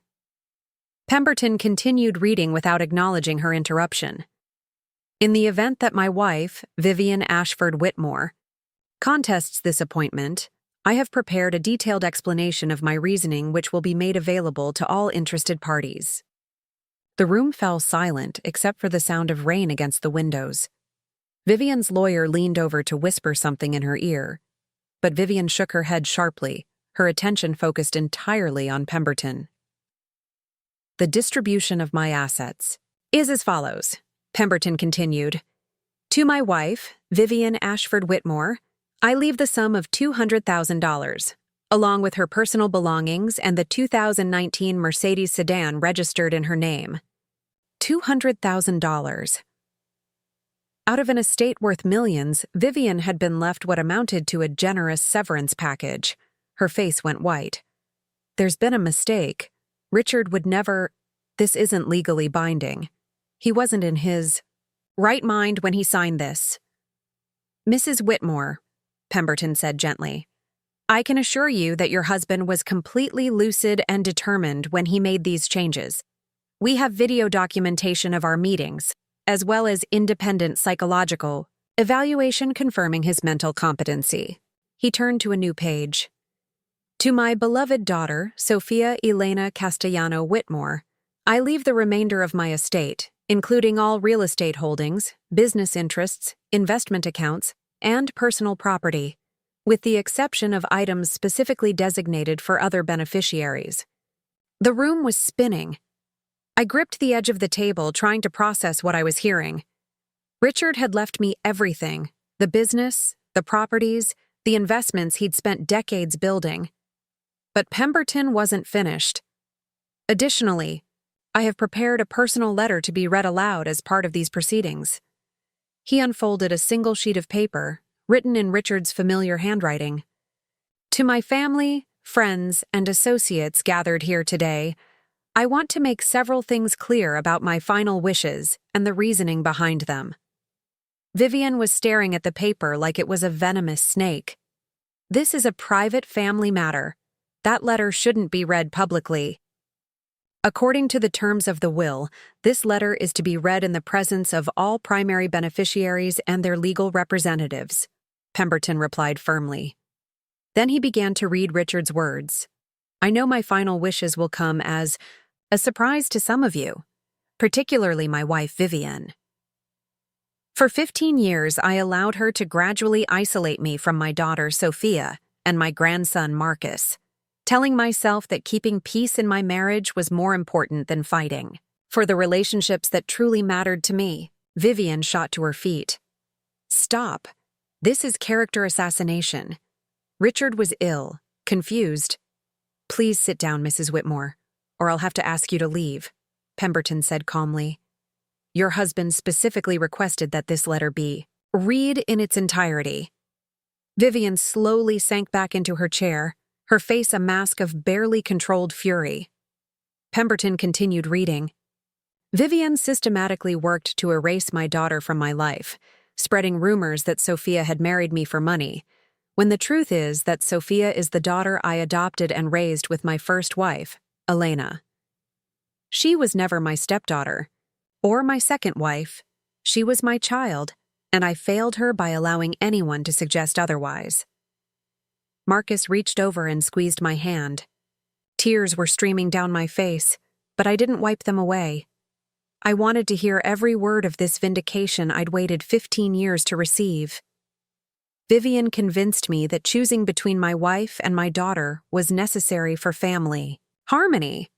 Pemberton continued reading without acknowledging her interruption. In the event that my wife, Vivienne Ashford Whitmore, contests this appointment, I have prepared a detailed explanation of my reasoning which will be made available to all interested parties. The room fell silent except for the sound of rain against the windows. Vivienne's lawyer leaned over to whisper something in her ear, but Vivienne shook her head sharply, her attention focused entirely on Pemberton. The distribution of my assets is as follows, Pemberton continued. To my wife, Vivienne Ashford Whitmore, I leave the sum of $200,000, along with her personal belongings and the 2019 Mercedes sedan registered in her name. $200,000. Out of an estate worth millions, Vivienne had been left what amounted to a generous severance package. Her face went white. There's been a mistake. Richard would never— This isn't legally binding. He wasn't in his right mind when he signed this. Mrs. Whitmore, Pemberton said gently, I can assure you that your husband was completely lucid and determined when he made these changes. We have video documentation of our meetings, as well as independent psychological evaluation confirming his mental competency. He turned to a new page. To my beloved daughter, Sophia Elena Castellano Whitmore, I leave the remainder of my estate, including all real estate holdings, business interests, investment accounts, and personal property, with the exception of items specifically designated for other beneficiaries. The room was spinning. I gripped the edge of the table, trying to process what I was hearing. Richard had left me everything: the business, the properties, the investments he'd spent decades building. But Pemberton wasn't finished. Additionally, I have prepared a personal letter to be read aloud as part of these proceedings. He unfolded a single sheet of paper, written in Richard's familiar handwriting. To my family, friends, and associates gathered here today, I want to make several things clear about my final wishes and the reasoning behind them. Vivienne was staring at the paper like it was a venomous snake. This is a private family matter. That letter shouldn't be read publicly. According to the terms of the will, this letter is to be read in the presence of all primary beneficiaries and their legal representatives, Pemberton replied firmly. Then he began to read Richard's words. I know my final wishes will come as a surprise to some of you, particularly my wife Vivienne. For 15 years, I allowed her to gradually isolate me from my daughter Sophia and my grandson Marcus, telling myself that keeping peace in my marriage was more important than fighting. For the relationships that truly mattered to me, Vivienne shot to her feet. Stop. This is character assassination. Richard was ill, confused. Please sit down, Mrs. Whitmore, or I'll have to ask you to leave, Pemberton said calmly. Your husband specifically requested that this letter be read in its entirety. Vivienne slowly sank back into her chair, her face a mask of barely controlled fury. Pemberton continued reading. Vivienne systematically worked to erase my daughter from my life, spreading rumors that Sophia had married me for money, when the truth is that Sophia is the daughter I adopted and raised with my first wife, Elena. She was never my stepdaughter, or my second wife. She was my child, and I failed her by allowing anyone to suggest otherwise. Marcus reached over and squeezed my hand. Tears were streaming down my face, but I didn't wipe them away. I wanted to hear every word of this vindication I'd waited 15 years to receive. Vivienne convinced me that choosing between my wife and my daughter was necessary for family harmony.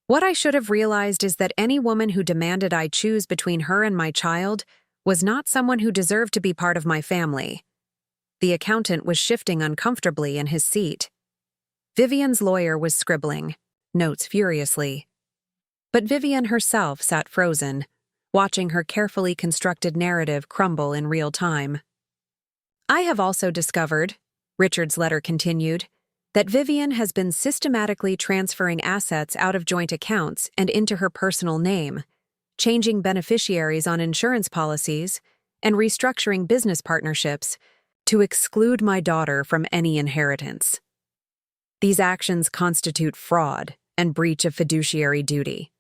What I should have realized is that any woman who demanded I choose between her and my child was not someone who deserved to be part of my family. The accountant was shifting uncomfortably in his seat. Vivienne's lawyer was scribbling notes furiously. But Vivienne herself sat frozen, watching her carefully constructed narrative crumble in real time. I have also discovered, Richard's letter continued, that Vivienne has been systematically transferring assets out of joint accounts and into her personal name, changing beneficiaries on insurance policies, and restructuring business partnerships to exclude my daughter from any inheritance. These actions constitute fraud and breach of fiduciary duty.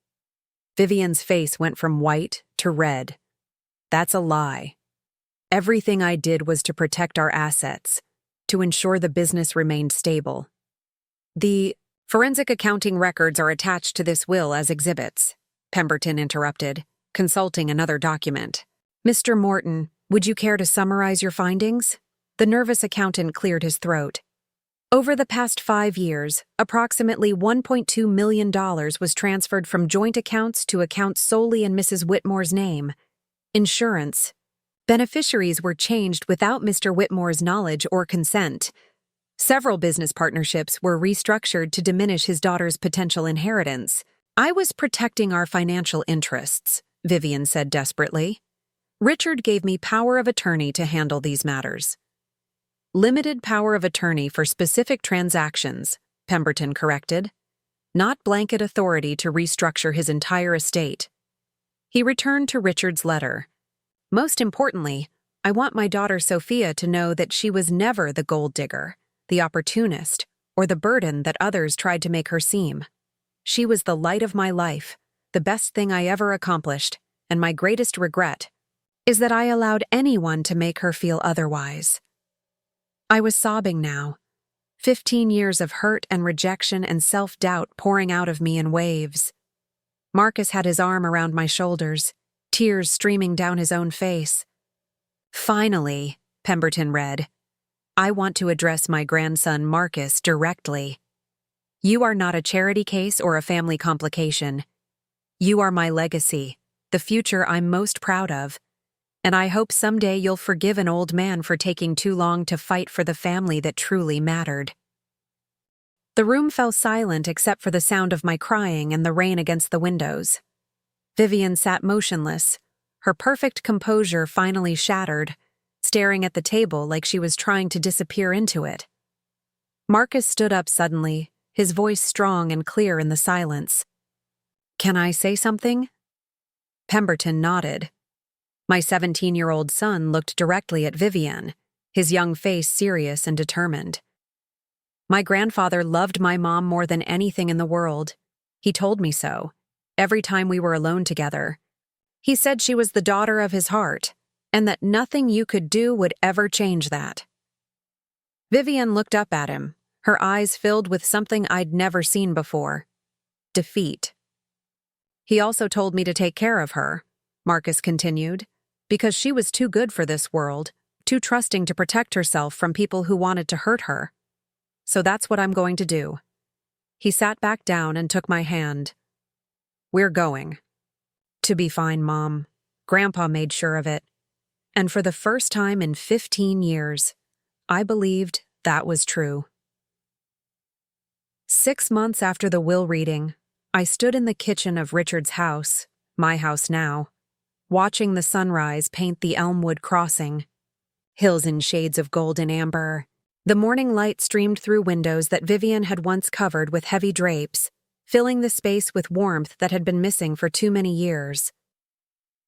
Vivienne's face went from white to red. That's a lie. Everything I did was to protect our assets, to ensure the business remained stable. The forensic accounting records are attached to this will as exhibits, Pemberton interrupted, consulting another document. Mr. Morton, would you care to summarize your findings? The nervous accountant cleared his throat. Over the past 5 years, approximately $1.2 million was transferred from joint accounts to accounts solely in Mrs. Whitmore's name. Insurance. Beneficiaries were changed without Mr. Whitmore's knowledge or consent. Several business partnerships were restructured to diminish his daughter's potential inheritance. I was protecting our financial interests, Vivienne said desperately. Richard gave me power of attorney to handle these matters. Limited power of attorney for specific transactions, Pemberton corrected, not blanket authority to restructure his entire estate. He returned to Richard's letter. Most importantly, I want my daughter Sophia to know that she was never the gold digger, the opportunist, or the burden that others tried to make her seem. She was the light of my life, the best thing I ever accomplished, and my greatest regret is that I allowed anyone to make her feel otherwise. I was sobbing now, 15 years of hurt and rejection and self-doubt pouring out of me in waves. Marcus had his arm around my shoulders, tears streaming down his own face. Finally, Pemberton read, I want to address my grandson Marcus directly. You are not a charity case or a family complication. You are my legacy, the future I'm most proud of. And I hope someday you'll forgive an old man for taking too long to fight for the family that truly mattered. The room fell silent except for the sound of my crying and the rain against the windows. Vivienne sat motionless, her perfect composure finally shattered, staring at the table like she was trying to disappear into it. Marcus stood up suddenly, his voice strong and clear in the silence. Can I say something? Pemberton nodded. My 17-year-old son looked directly at Vivienne, his young face serious and determined. My grandfather loved my mom more than anything in the world. He told me so, every time we were alone together. He said she was the daughter of his heart, and that nothing you could do would ever change that. Vivienne looked up at him, her eyes filled with something I'd never seen before. Defeat. He also told me to take care of her, Marcus continued, because she was too good for this world, too trusting to protect herself from people who wanted to hurt her. So that's what I'm going to do. He sat back down and took my hand. We're going. To be fine, Mom. Grandpa made sure of it. And for the first time in 15 years, I believed that was true. 6 months after the will reading, I stood in the kitchen of Richard's house, my house now, watching the sunrise paint the Elmwood crossing. Hills in shades of gold and amber. The morning light streamed through windows that Vivienne had once covered with heavy drapes, filling the space with warmth that had been missing for too many years.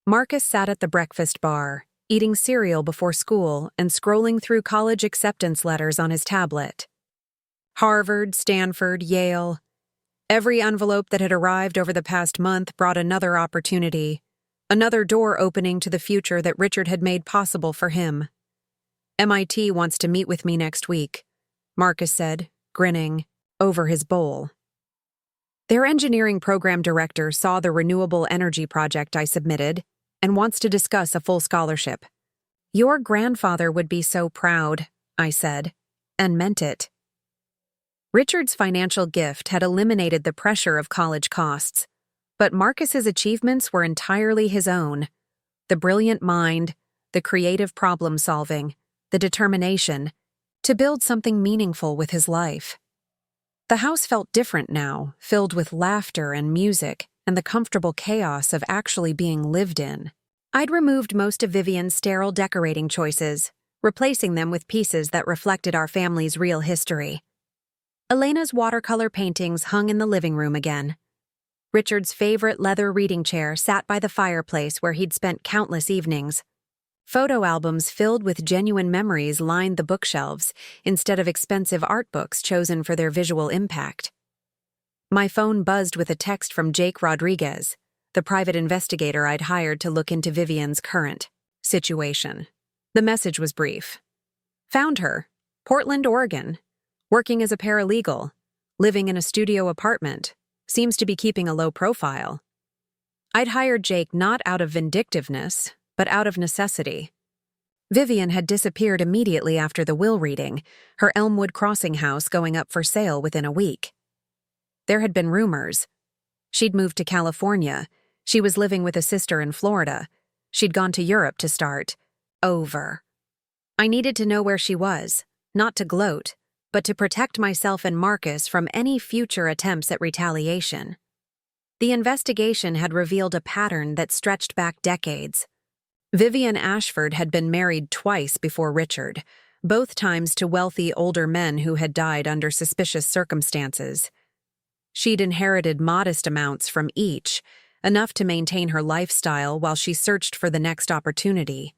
Marcus sat at the breakfast bar, eating cereal before school and scrolling through college acceptance letters on his tablet. Harvard, Stanford, Yale. Every envelope that had arrived over the past month brought another opportunity, another door opening to the future that Richard had made possible for him. MIT wants to meet with me next week, Marcus said, grinning, over his bowl. Their engineering program director saw the renewable energy project I submitted and wants to discuss a full scholarship. Your grandfather would be so proud, I said, and meant it. Richard's financial gift had eliminated the pressure of college costs, but Marcus's achievements were entirely his own. The brilliant mind, the creative problem-solving, the determination to build something meaningful with his life. The house felt different now, filled with laughter and music and the comfortable chaos of actually being lived in. I'd removed most of Vivienne's sterile decorating choices, replacing them with pieces that reflected our family's real history. Elena's watercolor paintings hung in the living room again. Richard's favorite leather reading chair sat by the fireplace where he'd spent countless evenings. Photo albums filled with genuine memories lined the bookshelves instead of expensive art books chosen for their visual impact. My phone buzzed with a text from Jake Rodriguez, the private investigator I'd hired to look into Vivienne's current situation. The message was brief. Found her, Portland, Oregon, working as a paralegal, living in a studio apartment, seems to be keeping a low profile. I'd hired Jake not out of vindictiveness, but out of necessity. Vivienne had disappeared immediately after the will reading, her Elmwood Crossing house going up for sale within a week. There had been rumors. She'd moved to California. She was living with a sister in Florida. She'd gone to Europe to start over. I needed to know where she was, not to gloat, but to protect myself and Marcus from any future attempts at retaliation. The investigation had revealed a pattern that stretched back decades. Vivienne Ashford had been married twice before Richard, both times to wealthy older men who had died under suspicious circumstances. She'd inherited modest amounts from each, enough to maintain her lifestyle while she searched for the next opportunity.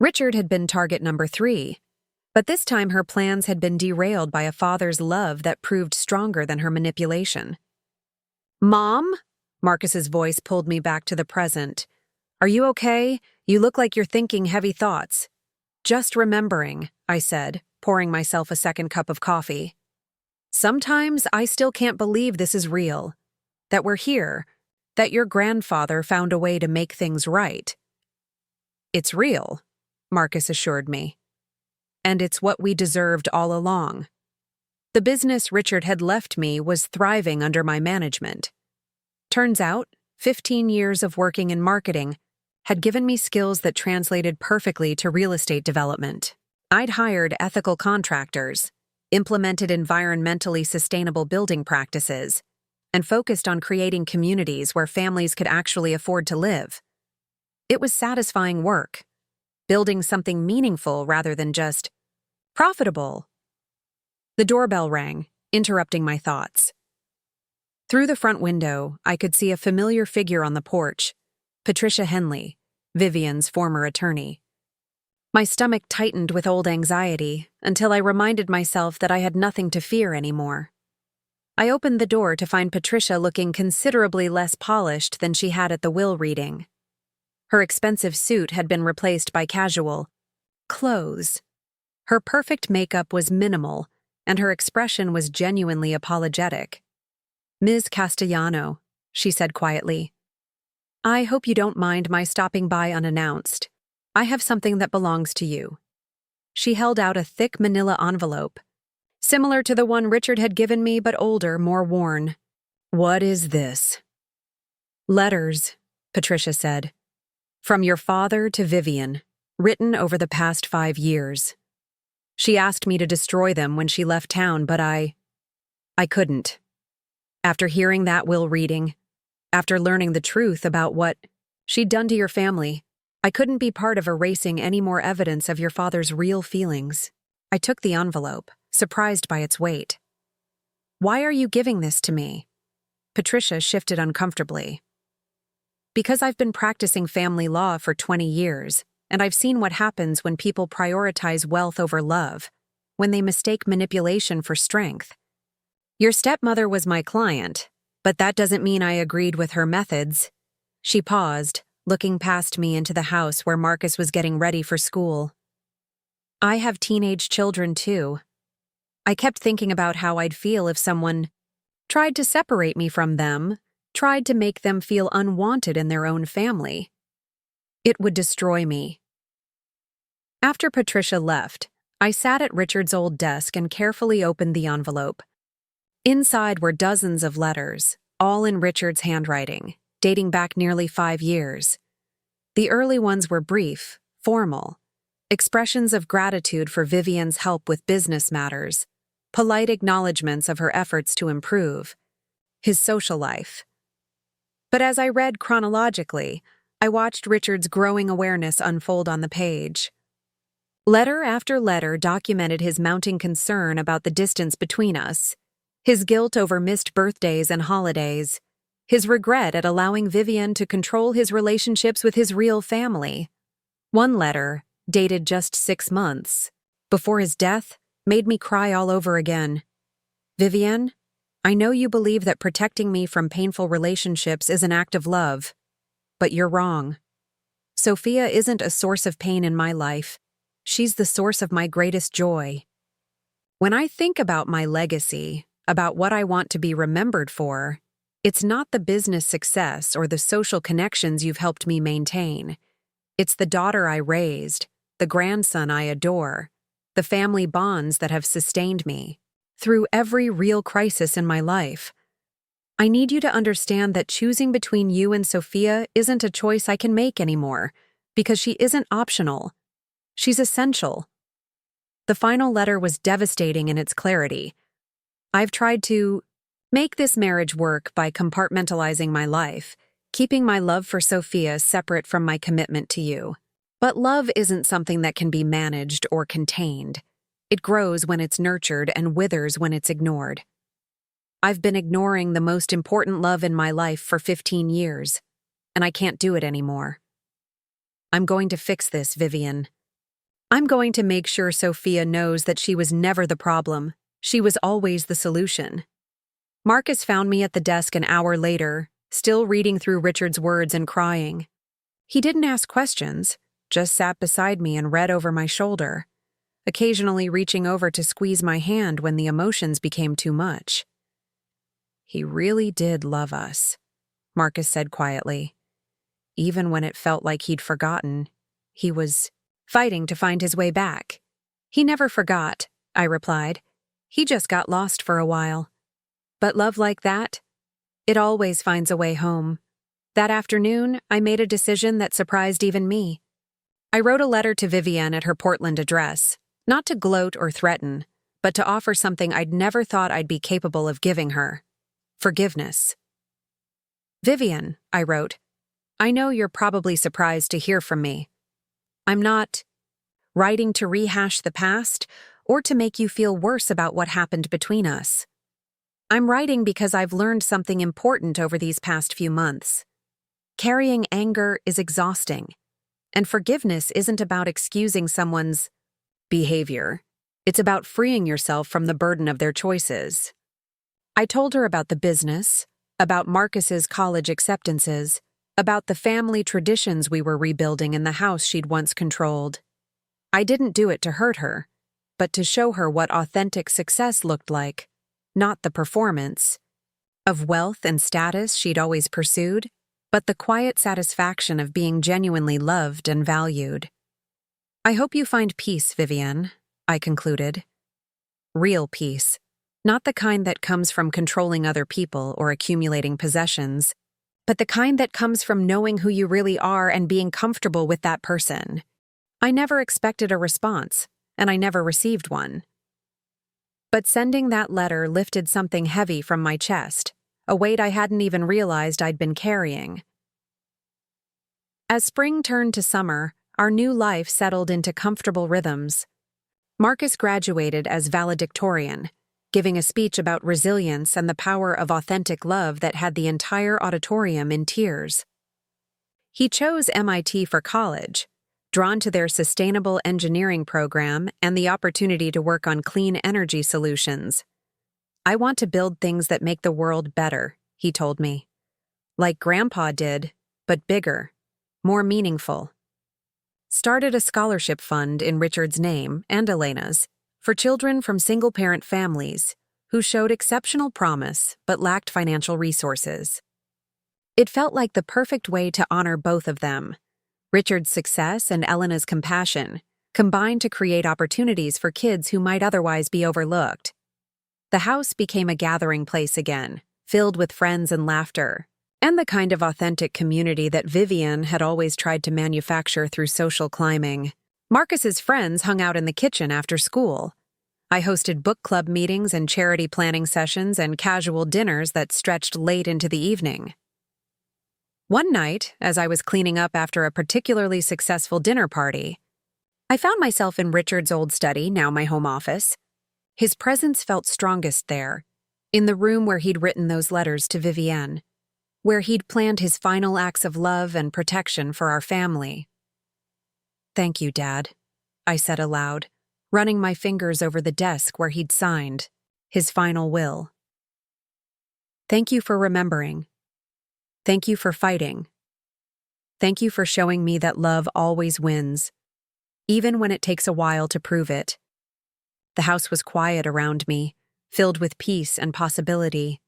Richard had been target number 3, but this time her plans had been derailed by a father's love that proved stronger than her manipulation. "Mom?" Marcus's voice pulled me back to the present. "Are you okay? You look like you're thinking heavy thoughts." "Just remembering," I said, pouring myself a second cup of coffee. "Sometimes I still can't believe this is real. That we're here. That your grandfather found a way to make things right." "It's real," Marcus assured me. "And it's what we deserved all along." The business Richard had left me was thriving under my management. Turns out, 15 years of working in marketing had given me skills that translated perfectly to real estate development. I'd hired ethical contractors, implemented environmentally sustainable building practices, and focused on creating communities where families could actually afford to live. It was satisfying work, building something meaningful rather than just profitable. The doorbell rang, interrupting my thoughts. Through the front window, I could see a familiar figure on the porch, Patricia Henley, Vivienne's former attorney. My stomach tightened with old anxiety until I reminded myself that I had nothing to fear anymore. I opened the door to find Patricia looking considerably less polished than she had at the will reading. Her expensive suit had been replaced by casual clothes. Her perfect makeup was minimal, and her expression was genuinely apologetic. "Ms. Castellano," she said quietly, "I hope you don't mind my stopping by unannounced. I have something that belongs to you." She held out a thick manila envelope, similar to the one Richard had given me but older, more worn. "What is this?" "Letters," Patricia said. "From your father to Vivienne, written over the past 5 years. She asked me to destroy them when she left town, but I couldn't. After hearing that will reading, after learning the truth about what she'd done to your family, I couldn't be part of erasing any more evidence of your father's real feelings." I took the envelope, surprised by its weight. "Why are you giving this to me?" Patricia shifted uncomfortably. "Because I've been practicing family law for 20 years, and I've seen what happens when people prioritize wealth over love, when they mistake manipulation for strength. Your stepmother was my client, but that doesn't mean I agreed with her methods." She paused, looking past me into the house where Marcus was getting ready for school. "I have teenage children too. I kept thinking about how I'd feel if someone tried to separate me from them, tried to make them feel unwanted in their own family. It would destroy me." After Patricia left, I sat at Richard's old desk and carefully opened the envelope, Inside were dozens of letters, all in Richard's handwriting, dating back nearly 5 years. The early ones were brief, formal, expressions of gratitude for Vivienne's help with business matters, polite acknowledgments of her efforts to improve his social life. But as I read chronologically, I watched Richard's growing awareness unfold on the page. Letter after letter documented his mounting concern about the distance between us, his guilt over missed birthdays and holidays, his regret at allowing Vivienne to control his relationships with his real family. One letter, dated just 6 months before his death, made me cry all over again. Vivienne, I know you believe that protecting me from painful relationships is an act of love, but you're wrong. Sophia isn't a source of pain in my life. She's the source of my greatest joy. When I think about my legacy, about what I want to be remembered for, it's not the business success or the social connections you've helped me maintain. It's the daughter I raised, the grandson I adore, the family bonds that have sustained me through every real crisis in my life. I need you to understand that choosing between you and Sophia isn't a choice I can make anymore, because she isn't optional. She's essential. The final letter was devastating in its clarity. I've tried to make this marriage work by compartmentalizing my life, keeping my love for Sophia separate from my commitment to you. But love isn't something that can be managed or contained. It grows when it's nurtured and withers when it's ignored. I've been ignoring the most important love in my life for 15 years, and I can't do it anymore. I'm going to fix this, Vivienne. I'm going to make sure Sophia knows that she was never the problem. She was always the solution. Marcus found me at the desk an hour later, still reading through Richard's words and crying. He didn't ask questions, just sat beside me and read over my shoulder, occasionally reaching over to squeeze my hand when the emotions became too much. He really did love us, Marcus said quietly. Even when it felt like he'd forgotten, he was fighting to find his way back. He never forgot, I replied. He just got lost for a while. But love like that, it always finds a way home. That afternoon, I made a decision that surprised even me. I wrote a letter to Vivienne at her Portland address, not to gloat or threaten, but to offer something I'd never thought I'd be capable of giving her: forgiveness. Vivienne, I wrote, I know you're probably surprised to hear from me. I'm not writing to rehash the past or to make you feel worse about what happened between us. I'm writing because I've learned something important over these past few months. Carrying anger is exhausting, and forgiveness isn't about excusing someone's behavior. It's about freeing yourself from the burden of their choices. I told her about the business, about Marcus's college acceptances, about the family traditions we were rebuilding in the house she'd once controlled. I didn't do it to hurt her, but to show her what authentic success looked like, not the performance of wealth and status she'd always pursued, but the quiet satisfaction of being genuinely loved and valued. I hope you find peace, Vivienne, I concluded. Real peace, not the kind that comes from controlling other people or accumulating possessions, but the kind that comes from knowing who you really are and being comfortable with that person. I never expected a response, and I never received one. But sending that letter lifted something heavy from my chest, a weight I hadn't even realized I'd been carrying. As spring turned to summer, our new life settled into comfortable rhythms. Marcus graduated as valedictorian, giving a speech about resilience and the power of authentic love that had the entire auditorium in tears. He chose MIT for college, drawn to their sustainable engineering program and the opportunity to work on clean energy solutions. I want to build things that make the world better, he told me. Like Grandpa did, but bigger, more meaningful. Started a scholarship fund in Richard's name and Elena's for children from single-parent families who showed exceptional promise but lacked financial resources. It felt like the perfect way to honor both of them. Richard's success and Elena's compassion combined to create opportunities for kids who might otherwise be overlooked. The house became a gathering place again, filled with friends and laughter, and the kind of authentic community that Vivienne had always tried to manufacture through social climbing. Marcus's friends hung out in the kitchen after school. I hosted book club meetings and charity planning sessions and casual dinners that stretched late into the evening. One night, as I was cleaning up after a particularly successful dinner party, I found myself in Richard's old study, now my home office. His presence felt strongest there, in the room where he'd written those letters to Vivienne, where he'd planned his final acts of love and protection for our family. "Thank you, Dad," I said aloud, running my fingers over the desk where he'd signed his final will. "Thank you for remembering. Thank you for fighting. Thank you for showing me that love always wins, even when it takes a while to prove it." The house was quiet around me, filled with peace and possibility.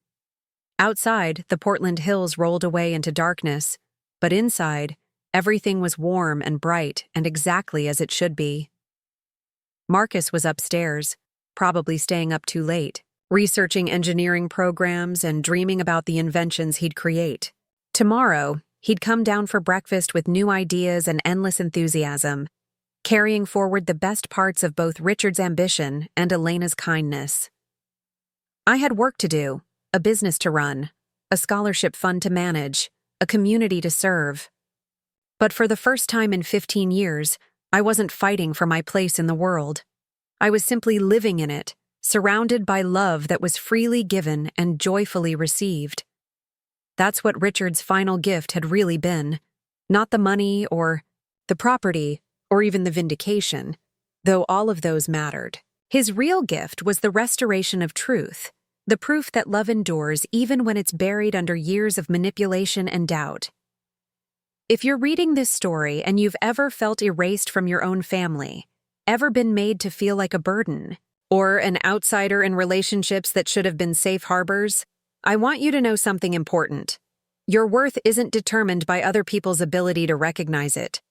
Outside, the Portland hills rolled away into darkness, but inside, everything was warm and bright and exactly as it should be. Marcus was upstairs, probably staying up too late, researching engineering programs and dreaming about the inventions he'd create. Tomorrow, he'd come down for breakfast with new ideas and endless enthusiasm, carrying forward the best parts of both Richard's ambition and Elena's kindness. I had work to do, a business to run, a scholarship fund to manage, a community to serve. But for the first time in 15 years, I wasn't fighting for my place in the world. I was simply living in it, surrounded by love that was freely given and joyfully received. That's what Richard's final gift had really been, not the money or the property or even the vindication, though all of those mattered. His real gift was the restoration of truth, the proof that love endures even when it's buried under years of manipulation and doubt. If you're reading this story and you've ever felt erased from your own family, ever been made to feel like a burden, or an outsider in relationships that should have been safe harbors, I want you to know something important. Your worth isn't determined by other people's ability to recognize it.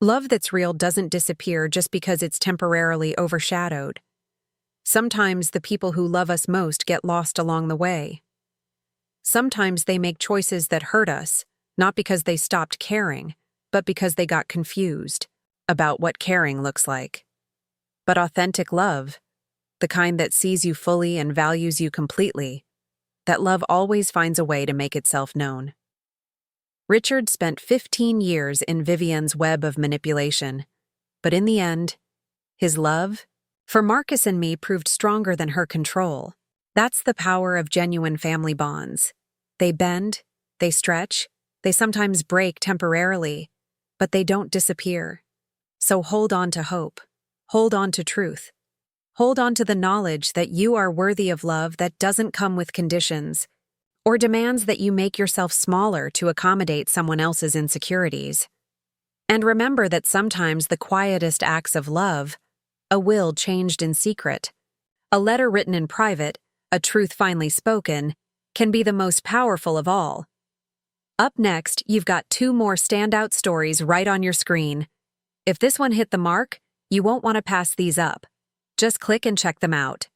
Love that's real doesn't disappear just because it's temporarily overshadowed. Sometimes the people who love us most get lost along the way. Sometimes they make choices that hurt us, not because they stopped caring, but because they got confused about what caring looks like. But authentic love, the kind that sees you fully and values you completely, that love always finds a way to make itself known. Richard spent 15 years in Vivienne's web of manipulation, but in the end, his love for Marcus and me proved stronger than her control. That's the power of genuine family bonds. They bend, they stretch, they sometimes break temporarily, but they don't disappear. So hold on to hope, hold on to truth. Hold on to the knowledge that you are worthy of love that doesn't come with conditions, or demands that you make yourself smaller to accommodate someone else's insecurities. And remember that sometimes the quietest acts of love, a will changed in secret, a letter written in private, a truth finally spoken, can be the most powerful of all. Up next, you've got 2 more standout stories right on your screen. If this one hit the mark, you won't want to pass these up. Just click and check them out.